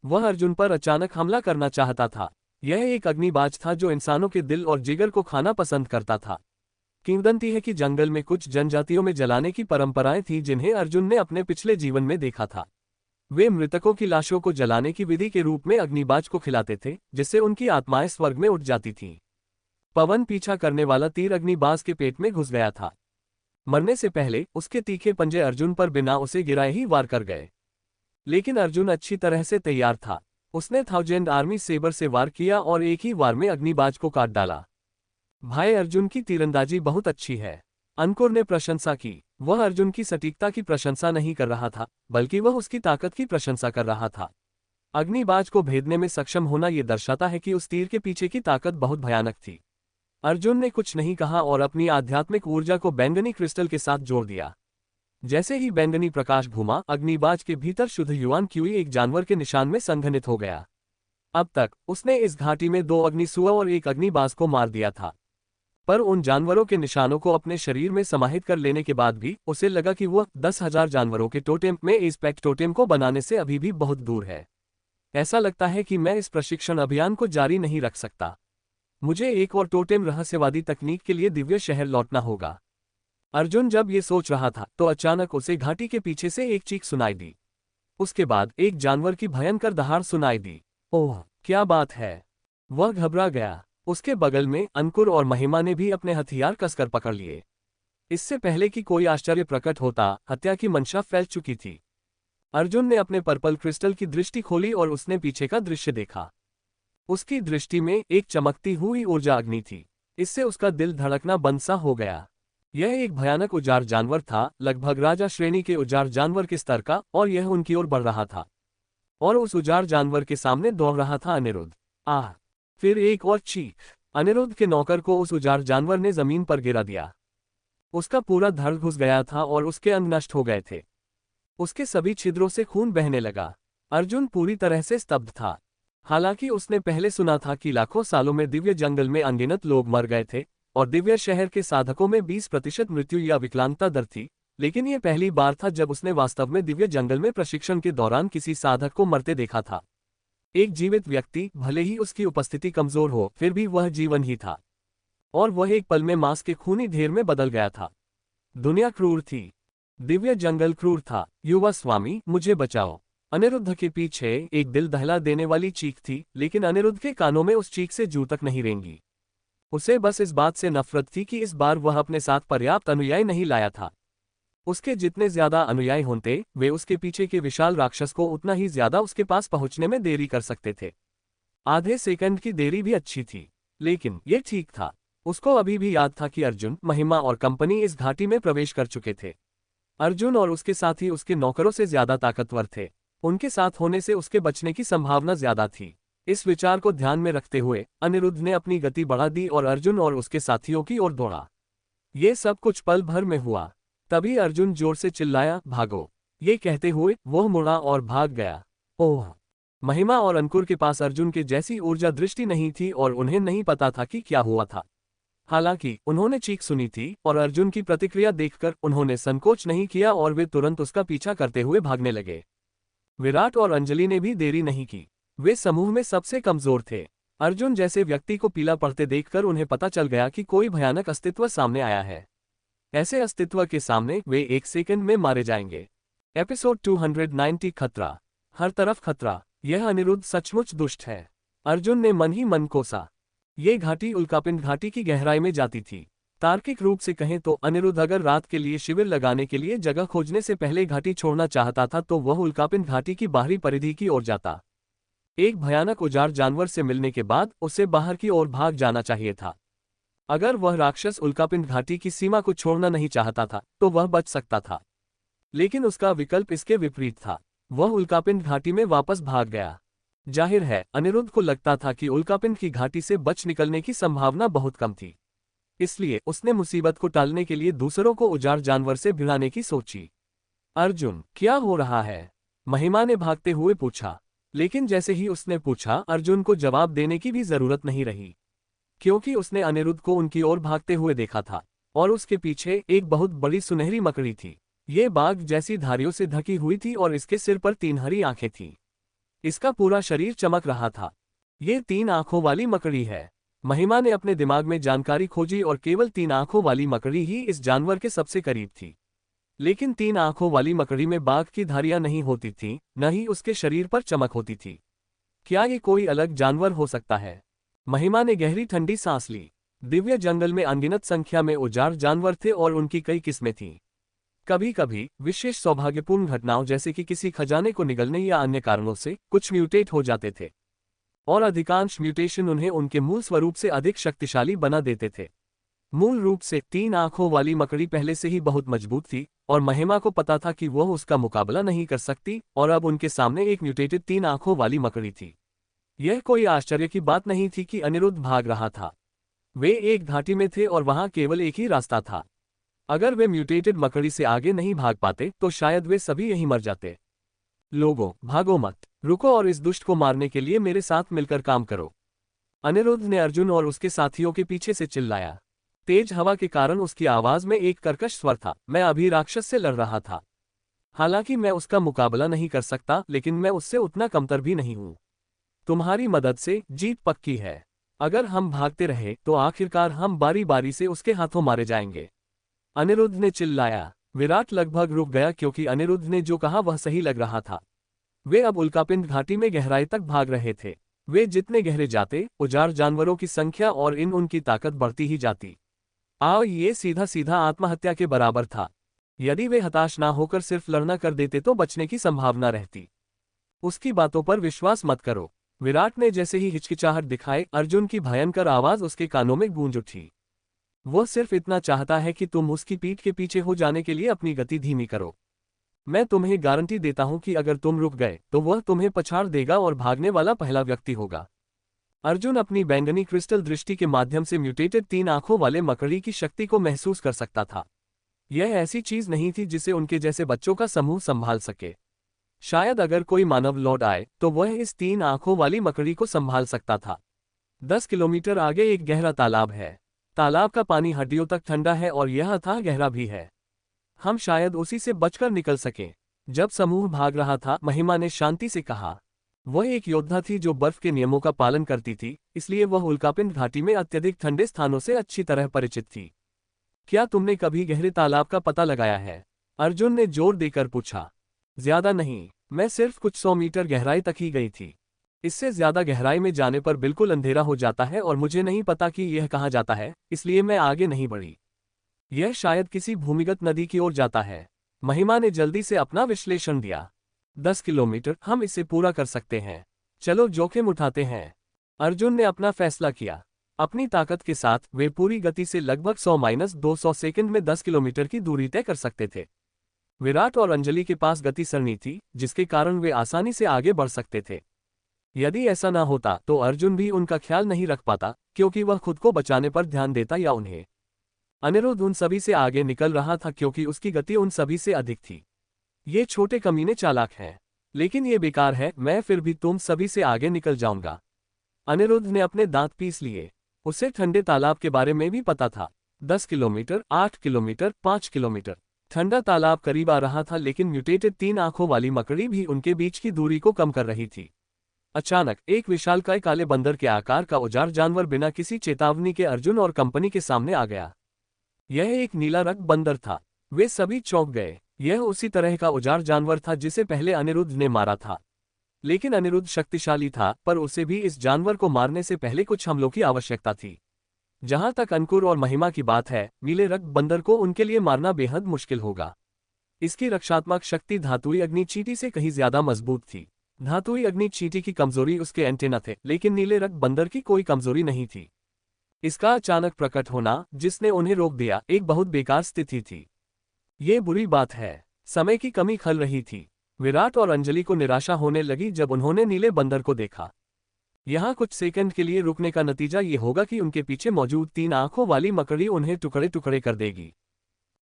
वह अर्जुन पर अचानक हमला करना चाहता था। यह एक अग्निबाज था जो इंसानों के दिल और जिगर को खाना पसंद करता था। किंवदंती है कि जंगल में कुछ जनजातियों में जलाने की परंपराएं थी जिन्हें अर्जुन ने अपने पिछले जीवन में देखा था। वे मृतकों की लाशों को जलाने की विधि के रूप में अग्निबाज को खिलाते थे, जिससे उनकी आत्माएं स्वर्ग में उठ जाती थीं। पवन पीछा करने वाला तीर अग्निबाज के पेट में घुस गया था। मरने से पहले उसके तीखे पंजे अर्जुन पर बिना उसे गिराए ही वार कर गए। लेकिन अर्जुन अच्छी तरह से तैयार था। उसने 1000 आर्मी सेबर से वार किया और एक ही वार में अग्निबाज को काट डाला। भाई, अर्जुन की तीरंदाजी बहुत अच्छी है, अंकुर ने प्रशंसा की। वह अर्जुन की सटीकता की प्रशंसा नहीं कर रहा था, बल्कि वह उसकी ताकत की प्रशंसा कर रहा था। अग्निबाज को भेदने में सक्षम होना यह दर्शाता है कि उस तीर के पीछे की ताकत बहुत भयानक थी। अर्जुन ने कुछ नहीं कहा और अपनी आध्यात्मिक ऊर्जा को बैंगनी क्रिस्टल के साथ जोड़ दिया। जैसे ही बैंगनी प्रकाश घूमा, अग्निबाज के भीतर शुद्ध युआन क्यूई एक जानवर के निशान में संघनित हो गया। अब तक उसने इस घाटी में 2 अग्निसुआ और 1 अग्निबाज को मार दिया था, पर उन जानवरों के निशानों को अपने शरीर में समाहित कर लेने के बाद भी उसे लगा कि वह 10,000 जानवरों के टोटेम में इस पैक्ट टोटेम को बनाने से अभी भी बहुत दूर है। ऐसा लगता है कि मैं इस प्रशिक्षण अभियान को जारी नहीं रख सकता। मुझे एक और टोटेम रहस्यवादी तकनीक के लिए दिव्य शहर लौटना होगा। अर्जुन जब ये सोच रहा था तो अचानक उसे घाटी के पीछे से एक चीख सुनाई दी। उसके बाद एक जानवर की भयंकर दहाड़ सुनाई दी। ओह, क्या बात है! वह घबरा गया। उसके बगल में अंकुर और महिमा ने भी अपने हथियार कसकर पकड़ लिए। इससे पहले कि कोई आश्चर्य प्रकट होता, हत्या की मंशा फैल चुकी थी। अर्जुन ने अपने पर्पल क्रिस्टल की दृष्टि खोली और उसने पीछे का दृश्य देखा। उसकी दृष्टि में एक चमकती हुई ऊर्जा अग्नि थी। इससे उसका दिल धड़कना बंद सा हो गया। यह एक भयानक उजाड़ जानवर था, लगभग राजा श्रेणी के उजाड़ जानवर के स्तर का, और यह उनकी ओर बढ़ रहा था। और उस उजाड़ जानवर के सामने दौड़ रहा था अनिरुद्ध। आह! फिर एक और चीख। अनिरुद्ध के नौकर को उस उजाड़ जानवर ने जमीन पर गिरा दिया। उसका पूरा धड़ घुस गया था और उसके अंग नष्ट हो गए थे। उसके सभी छिद्रों से खून बहने लगा। अर्जुन पूरी तरह से स्तब्ध था। हालांकि उसने पहले सुना था कि लाखों सालों में दिव्य जंगल में अनगिनत लोग मर गए थे और दिव्य शहर के साधकों में 20% मृत्यु या विकलांगता दर थी, लेकिन यह पहली बार था जब उसने वास्तव में दिव्य जंगल में प्रशिक्षण के दौरान किसी साधक को मरते देखा था। एक जीवित व्यक्ति, भले ही उसकी उपस्थिति कमजोर हो, फिर भी वह जीवन ही था, और वह एक पल में मांस के खूनी ढेर में बदल गया था। दुनिया क्रूर थी, दिव्य जंगल क्रूर था। युवा स्वामी, मुझे बचाओ! अनिरुद्ध के पीछे एक दिल दहला देने वाली चीख थी, लेकिन अनिरुद्ध के कानों में उस चीख से जू तक नहीं रेंगी। उसे बस इस बात से नफरत थी कि इस बार वह अपने साथ पर्याप्त अनुयायी नहीं लाया था। उसके जितने ज्यादा अनुयायी होते, वे उसके पीछे के विशाल राक्षस को उतना ही ज्यादा उसके पास पहुंचने में देरी कर सकते थे। आधे सेकंड की देरी भी अच्छी थी, लेकिन यह ठीक था। उसको अभी भी याद था कि अर्जुन, महिमा और कंपनी इस घाटी में प्रवेश कर चुके थे। अर्जुन और उसके साथी उसके नौकरों से ज्यादा ताकतवर थे। उनके साथ होने से उसके बचने की संभावना ज्यादा थी। इस विचार को ध्यान में रखते हुए अनिरुद्ध ने अपनी गति बढ़ा दी और अर्जुन और उसके साथियों की ओर दौड़ा। ये सब कुछ पल भर में हुआ। तभी अर्जुन जोर से चिल्लाया, भागो! ये कहते हुए वह मुड़ा और भाग गया। ओह! महिमा और अंकुर के पास अर्जुन के जैसी ऊर्जा दृष्टि नहीं थी और उन्हें नहीं पता था कि क्या हुआ था। हालांकि उन्होंने चीख सुनी थी और अर्जुन की प्रतिक्रिया देखकर उन्होंने संकोच नहीं किया और वे तुरंत उसका पीछा करते हुए भागने लगे। विराट और अंजलि ने भी देरी नहीं की। वे समूह में सबसे कमजोर थे। अर्जुन जैसे व्यक्ति को पीला पड़ते देखकर उन्हें पता चल गया कि कोई भयानक अस्तित्व सामने आया है। ऐसे अस्तित्व के सामने वे 1 सेकंड में मारे जाएंगे। एपिसोड 290 खतरा। हर तरफ खतरा। यह अनिरुद्ध सचमुच दुष्ट है। अर्जुन ने मन ही मन कोसा। ये घाटी उल्कापिंड घाटी की गहराई में जाती थी। तार्किक रूप से कहें तो अनिरुद्ध अगर रात के लिए शिविर लगाने के लिए जगह खोजने से पहले घाटी छोड़ना चाहता था तो वह उल्कापिंड घाटी की बाहरी परिधि की ओर जाता। एक भयानक उजाड़ जानवर से मिलने के बाद उसे बाहर की ओर भाग जाना चाहिए था। अगर वह राक्षस उल्कापिंड घाटी की सीमा को छोड़ना नहीं चाहता था तो वह बच सकता था, लेकिन उसका विकल्प इसके विपरीत था। वह उल्कापिंड घाटी में वापस भाग गया। जाहिर है अनिरुद्ध को लगता था कि उल्कापिंड की घाटी से बच निकलने की संभावना बहुत कम थी, इसलिए उसने मुसीबत को टालने के लिए दूसरों को उजाड़ जानवर से भिड़ाने की सोची। अर्जुन, क्या हो रहा है? महिमा ने भागते हुए पूछा। लेकिन जैसे ही उसने पूछा, अर्जुन को जवाब देने की भी जरूरत नहीं रही। क्योंकि उसने अनिरुद्ध को उनकी ओर भागते हुए देखा था और उसके पीछे एक बहुत बड़ी सुनहरी मकड़ी थी। ये बाघ जैसी धारियों से ढकी हुई थी और इसके सिर पर 3 हरी आंखें थीं। इसका पूरा शरीर चमक रहा था। ये 3 आंखों वाली मकड़ी है। महिमा ने अपने दिमाग में जानकारी खोजी और केवल 3 आंखों वाली मकड़ी ही इस जानवर के सबसे करीब थी। लेकिन 3 आंखों वाली मकड़ी में बाघ की धारियां नहीं होती थीं, न ही उसके शरीर पर चमक होती थी। क्या ये कोई अलग जानवर हो सकता है? महिमा ने गहरी ठंडी सांस ली। दिव्य जंगल में अनगिनत संख्या में उजाड़ जानवर थे और उनकी कई किस्में थीं। कभी कभी विशेष सौभाग्यपूर्ण घटनाओं जैसे कि किसी खजाने को निगलने या अन्य कारणों से कुछ म्यूटेट हो जाते थे और अधिकांश म्यूटेशन उन्हें उनके मूल स्वरूप से अधिक शक्तिशाली बना देते थे। मूल रूप से 3 आंखों वाली मकड़ी पहले से ही बहुत मजबूत थी और महिमा को पता था कि वह उसका मुकाबला नहीं कर सकती और अब उनके सामने एक म्यूटेटेड 3 आंखों वाली मकड़ी थी। यह कोई आश्चर्य की बात नहीं थी कि अनिरुद्ध भाग रहा था। वे एक घाटी में थे और वहां केवल एक ही रास्ता था। अगर वे म्यूटेटेड मकड़ी से आगे नहीं भाग पाते तो शायद वे सभी यहीं मर जाते। लोगों, भागो मत, रुको और इस दुष्ट को मारने के लिए मेरे साथ मिलकर काम करो। अनिरुद्ध ने अर्जुन और उसके साथियों के पीछे से चिल्लाया। तेज हवा के कारण उसकी आवाज में एक कर्कश स्वर था। मैं अभी राक्षस से लड़ रहा था। हालांकि मैं उसका मुकाबला नहीं कर सकता, लेकिन मैं उससे उतना कमतर भी नहीं हूं। तुम्हारी मदद से जीत पक्की है। अगर हम भागते रहे तो आखिरकार हम बारी बारी से उसके हाथों मारे जाएंगे। अनिरुद्ध ने चिल्लाया। विराट लगभग रुक गया क्योंकि अनिरुद्ध ने जो कहा वह सही लग रहा था। वे अब उल्कापिंड घाटी में गहराई तक भाग रहे थे। वे जितने गहरे जाते, उजाड़ जानवरों की संख्या और उनकी ताकत बढ़ती ही जाती। ये सीधा सीधा आत्महत्या के बराबर था। यदि वे हताश ना होकर सिर्फ लड़ना कर देते तो बचने की संभावना रहती। उसकी बातों पर विश्वास मत करो। विराट ने जैसे ही हिचकिचाहट दिखाए, अर्जुन की भयंकर आवाज उसके कानों में गूंज उठी। वह सिर्फ इतना चाहता है कि तुम उसकी पीठ के पीछे हो जाने के लिए अपनी गति धीमी करो। मैं तुम्हें गारंटी देता हूं कि अगर तुम रुक गए तो वह तुम्हें पछाड़ देगा और भागने वाला पहला व्यक्ति होगा। अर्जुन अपनी बैंगनी क्रिस्टल दृष्टि के माध्यम से म्यूटेटेड 3 आंखों वाले मकड़ी की शक्ति को महसूस कर सकता था। यह ऐसी चीज नहीं थी जिसे उनके जैसे बच्चों का समूह संभाल सके। शायद अगर कोई मानव लौट आए तो वह इस 3 आंखों वाली मकड़ी को संभाल सकता था। 10 किलोमीटर आगे एक गहरा तालाब है। तालाब का पानी हड्डियों तक ठंडा है और यह अथाह गहरा भी है। हम शायद उसी से बचकर निकल सके। जब समूह भाग रहा था, महिमा ने शांति से कहा। वह एक योद्धा थी जो बर्फ के नियमों का पालन करती थी, इसलिए वह उल्कापिंड घाटी में अत्यधिक ठंडे स्थानों से अच्छी तरह परिचित थी। क्या तुमने कभी गहरे तालाब का पता लगाया है? अर्जुन ने जोर देकर पूछा। ज्यादा नहीं, मैं सिर्फ कुछ 100 मीटर गहराई तक ही गई थी। इससे ज्यादा गहराई में जाने पर बिल्कुल अंधेरा हो जाता है और मुझे नहीं पता कि यह कहाँ जाता है, इसलिए मैं आगे नहीं बढ़ी। यह शायद किसी भूमिगत नदी की ओर जाता है। महिमा ने जल्दी से अपना विश्लेषण दिया। 10 किलोमीटर, हम इसे पूरा कर सकते हैं। चलो जोखिम उठाते हैं। अर्जुन ने अपना फैसला किया। अपनी ताकत के साथ वे पूरी गति से लगभग 100-200 सेकंड में 10 किलोमीटर की दूरी तय कर सकते थे। विराट और अंजलि के पास गति सरणी थी, जिसके कारण वे आसानी से आगे बढ़ सकते थे। यदि ऐसा ना होता तो अर्जुन भी उनका ख्याल नहीं रख पाता, क्योंकि वह खुद को बचाने पर ध्यान देता या उन्हें। अनिरुद्ध उन सभी से आगे निकल रहा था क्योंकि उसकी गति उन सभी से अधिक थी। ये छोटे कमीने चालाक हैं, लेकिन ये बेकार है। मैं फिर भी तुम सभी से आगे निकल जाऊंगा। अनिरुद्ध ने अपने दांत पीस लिए। उसे ठंडे तालाब के बारे में भी पता था। 10 किलोमीटर, 8 किलोमीटर, 5 किलोमीटर। ठंडा तालाब करीब आ रहा था, लेकिन म्यूटेटेड 3 आंखों वाली मकड़ी भी उनके बीच की दूरी को कम कर रही थी। अचानक एक विशालकाय काले बंदर के आकार का उजाड़ जानवर बिना किसी चेतावनी के अर्जुन और कंपनी के सामने आ गया। यह एक नीला रंग बंदर था। वे सभी चौंक गए। यह उसी तरह का उजाड़ जानवर था जिसे पहले अनिरुद्ध ने मारा था। लेकिन अनिरुद्ध शक्तिशाली था, पर उसे भी इस जानवर को मारने से पहले कुछ हमलों की आवश्यकता थी। जहां तक अंकुर और महिमा की बात है, नीले रंग बंदर को उनके लिए मारना बेहद मुश्किल होगा। इसकी रक्षात्मक शक्ति धातुई अग्नि चींटी से कहीं ज्यादा मजबूत थी। धातुई अग्नि चींटी की कमजोरी उसके एंटेना थे, लेकिन नीले रंग बंदर की कोई कमजोरी नहीं थी। इसका अचानक प्रकट होना, जिसने उन्हें रोक दिया, एक बहुत बेकार स्थिति थी। ये बुरी बात है। समय की कमी खल रही थी। विराट और अंजलि को निराशा होने लगी जब उन्होंने नीले बंदर को देखा। यहाँ कुछ सेकंड के लिए रुकने का नतीजा ये होगा कि उनके पीछे मौजूद 3 आंखों वाली मकड़ी उन्हें टुकड़े टुकड़े कर देगी।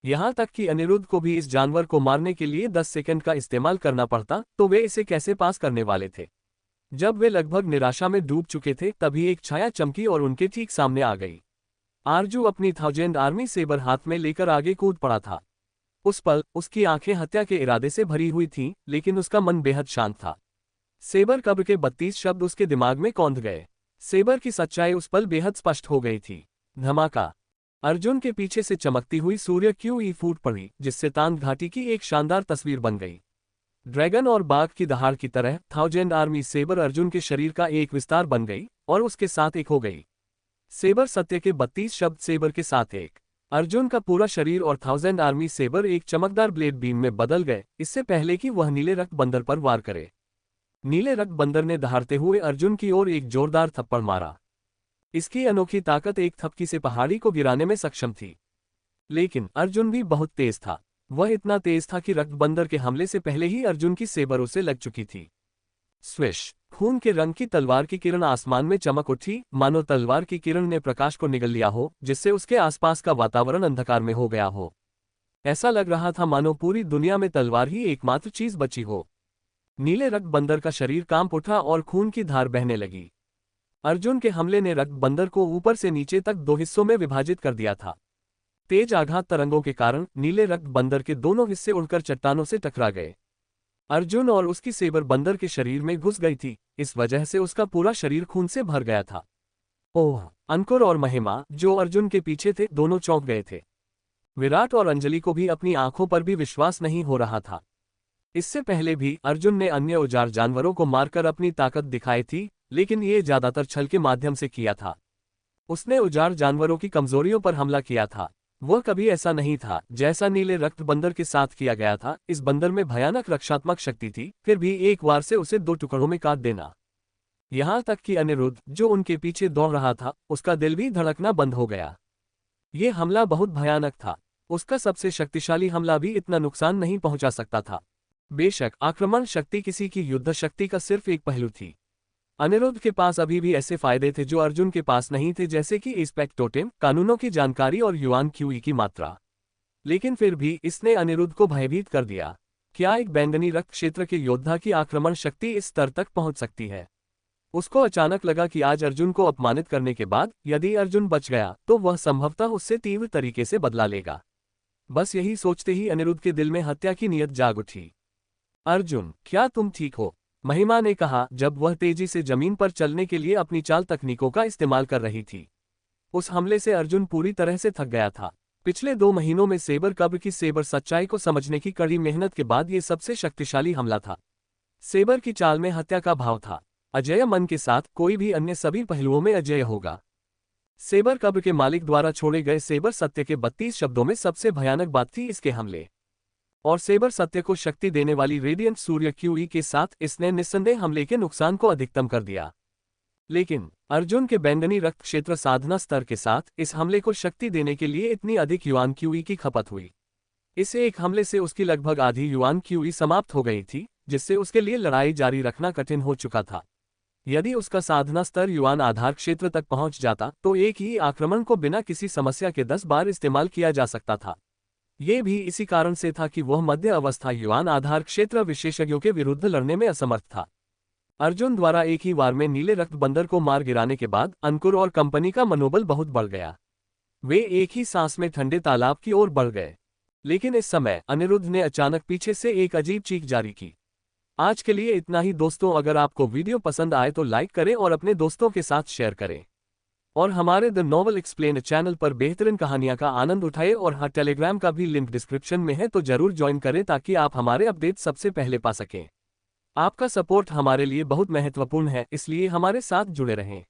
यहाँ तक कि अनिरुद्ध को भी इस जानवर को मारने के लिए 10 सेकंड का इस्तेमाल करना पड़ता, तो वे इसे कैसे पास करने वाले थे? जब वे लगभग निराशा में डूब चुके थे तभी एक छाया चमकी और उनके ठीक सामने आ गई। आरजू अपनी 1000 आर्मी सेबर हाथ में लेकर आगे कूद पड़ा था। उस पल उसकी आंखें हत्या के इरादे से भरी हुई थीं, लेकिन उसका मन बेहद शांत था। सेबर कब के 32 शब्द उसके दिमाग में कौंध गए। सेबर की सच्चाई उस पल बेहद स्पष्ट हो गई थी। धमाका! अर्जुन के पीछे से चमकती हुई सूर्य क्यूई फूट पड़ी, जिससे तांग घाटी की एक शानदार तस्वीर बन गई। ड्रैगन और बाघ की दहाड़ की तरह 1000 आर्मी सेबर अर्जुन के शरीर का एक विस्तार बन गई और उसके साथ एक हो गई। सेबर सत्य के 32 शब्द सेबर के साथ एक। अर्जुन का पूरा शरीर और 1000 आर्मी सेबर एक चमकदार ब्लेड बीम में बदल गए, इससे पहले कि वह नीले रक्त बंदर पर वार करे। नीले रक्त बंदर ने दहाड़ते हुए अर्जुन की ओर एक जोरदार थप्पड़ मारा। इसकी अनोखी ताकत एक थपकी से पहाड़ी को गिराने में सक्षम थी। लेकिन अर्जुन भी बहुत तेज था। वह इतना तेज था कि रक्त बंदर के हमले से पहले ही अर्जुन की सेबर उसे लग चुकी थी। स्विश! खून के रंग की तलवार की किरण आसमान में चमक उठी, मानो तलवार की किरण ने प्रकाश को निगल लिया हो, जिससे उसके आसपास का वातावरण अंधकार में हो गया हो। ऐसा लग रहा था मानो पूरी दुनिया में तलवार ही एकमात्र चीज बची हो। नीले रक्त बंदर का शरीर कांप उठा और खून की धार बहने लगी। अर्जुन के हमले ने रक्त बंदर को ऊपर से नीचे तक 2 हिस्सों में विभाजित कर दिया था। तेज आघात तरंगों के कारण नीले रक्त बंदर के दोनों हिस्से उड़कर चट्टानों से टकरा गए। अर्जुन और उसकी सेबर बंदर के शरीर में घुस गई थी, इस वजह से उसका पूरा शरीर खून से भर गया था। ओह! अंकुर और महिमा, जो अर्जुन के पीछे थे, दोनों चौंक गए थे। विराट और अंजलि को भी अपनी आंखों पर भी विश्वास नहीं हो रहा था। इससे पहले भी अर्जुन ने अन्य औजार जानवरों को मारकर अपनी ताकत दिखाई थी, लेकिन ये ज्यादातर छल के माध्यम से किया था। उसने औजार जानवरों की कमजोरियों पर हमला किया था। वह कभी ऐसा नहीं था जैसा नीले रक्त बंदर के साथ किया गया था। इस बंदर में भयानक रक्षात्मक शक्ति थी, फिर भी एक बार से उसे 2 टुकड़ों में काट देना। यहां तक कि अनिरुद्ध, जो उनके पीछे दौड़ रहा था, उसका दिल भी धड़कना बंद हो गया। ये हमला बहुत भयानक था। उसका सबसे शक्तिशाली हमला भी इतना नुकसान नहीं पहुंचा सकता था। बेशक आक्रमण शक्ति किसी की युद्ध शक्ति का सिर्फ एक पहलू थी। अनिरुद्ध के पास अभी भी ऐसे फायदे थे जो अर्जुन के पास नहीं थे, जैसे कि एस्पेक्ट टोटेम, कानूनों की जानकारी और युआन क्यूई की मात्रा। लेकिन फिर भी इसने अनिरुद्ध को भयभीत कर दिया। क्या एक बैंगनी रक्त क्षेत्र के योद्धा की आक्रमण शक्ति इस स्तर तक पहुंच सकती है? उसको अचानक लगा कि आज अर्जुन को अपमानित करने के बाद यदि अर्जुन बच गया तो वह संभवतः उससे तीव्र तरीके से बदला लेगा। बस यही सोचते ही अनिरुद्ध के दिल में हत्या की नीयत जाग उठी। अर्जुन, क्या तुम ठीक हो? महिमा ने कहा, जब वह तेजी से जमीन पर चलने के लिए अपनी चाल तकनीकों का इस्तेमाल कर रही थी। उस हमले से अर्जुन पूरी तरह से थक गया था। पिछले 2 महीनों में सेबर कब्र की सेबर सच्चाई को समझने की कड़ी मेहनत के बाद ये सबसे शक्तिशाली हमला था। सेबर की चाल में हत्या का भाव था। अजेय मन के साथ कोई भी अन्य सभी पहलुओं में अजेय होगा। सेबर कब्र के मालिक द्वारा छोड़े गए सेबर सत्य के 32 शब्दों में सबसे भयानक बात थी इसके हमले। और सेबर सत्य को शक्ति देने वाली रेडियंट सूर्य क्यूई के साथ इसने निस्संदेह हमले के नुकसान को अधिकतम कर दिया। लेकिन अर्जुन के बैंगनी रक्त क्षेत्र साधना स्तर के साथ इस हमले को शक्ति देने के लिए इतनी अधिक युआन क्यूई की खपत हुई। इस एक हमले से उसकी लगभग आधी युआन क्यूई समाप्त हो गई थी, जिससे उसके लिए लड़ाई जारी रखना कठिन हो चुका था। यदि उसका साधना स्तर युआन आधार क्षेत्र तक पहुंच जाता तो एक ही आक्रमण को बिना किसी समस्या के 10 बार इस्तेमाल किया जा सकता था। ये भी इसी कारण से था कि वह मध्य अवस्था युआन आधार क्षेत्र विशेषज्ञों के विरुद्ध लड़ने में असमर्थ था। अर्जुन द्वारा एक ही वार में नीले रक्त बंदर को मार गिराने के बाद अंकुर और कंपनी का मनोबल बहुत बढ़ गया। वे एक ही सांस में ठंडे तालाब की ओर बढ़ गए। लेकिन इस समय अनिरुद्ध ने अचानक पीछे से एक अजीब चीख जारी की। आज के लिए इतना ही दोस्तों। अगर आपको वीडियो पसंद आए तो लाइक करें और अपने दोस्तों के साथ शेयर करें। और हमारे द नॉवल एक्सप्लेन चैनल पर बेहतरीन कहानियां का आनंद उठाएं। और हाँ, टेलीग्राम का भी लिंक डिस्क्रिप्शन में है, तो जरूर ज्वाइन करें ताकि आप हमारे अपडेट सबसे पहले पा सकें। आपका सपोर्ट हमारे लिए बहुत महत्वपूर्ण है, इसलिए हमारे साथ जुड़े रहें।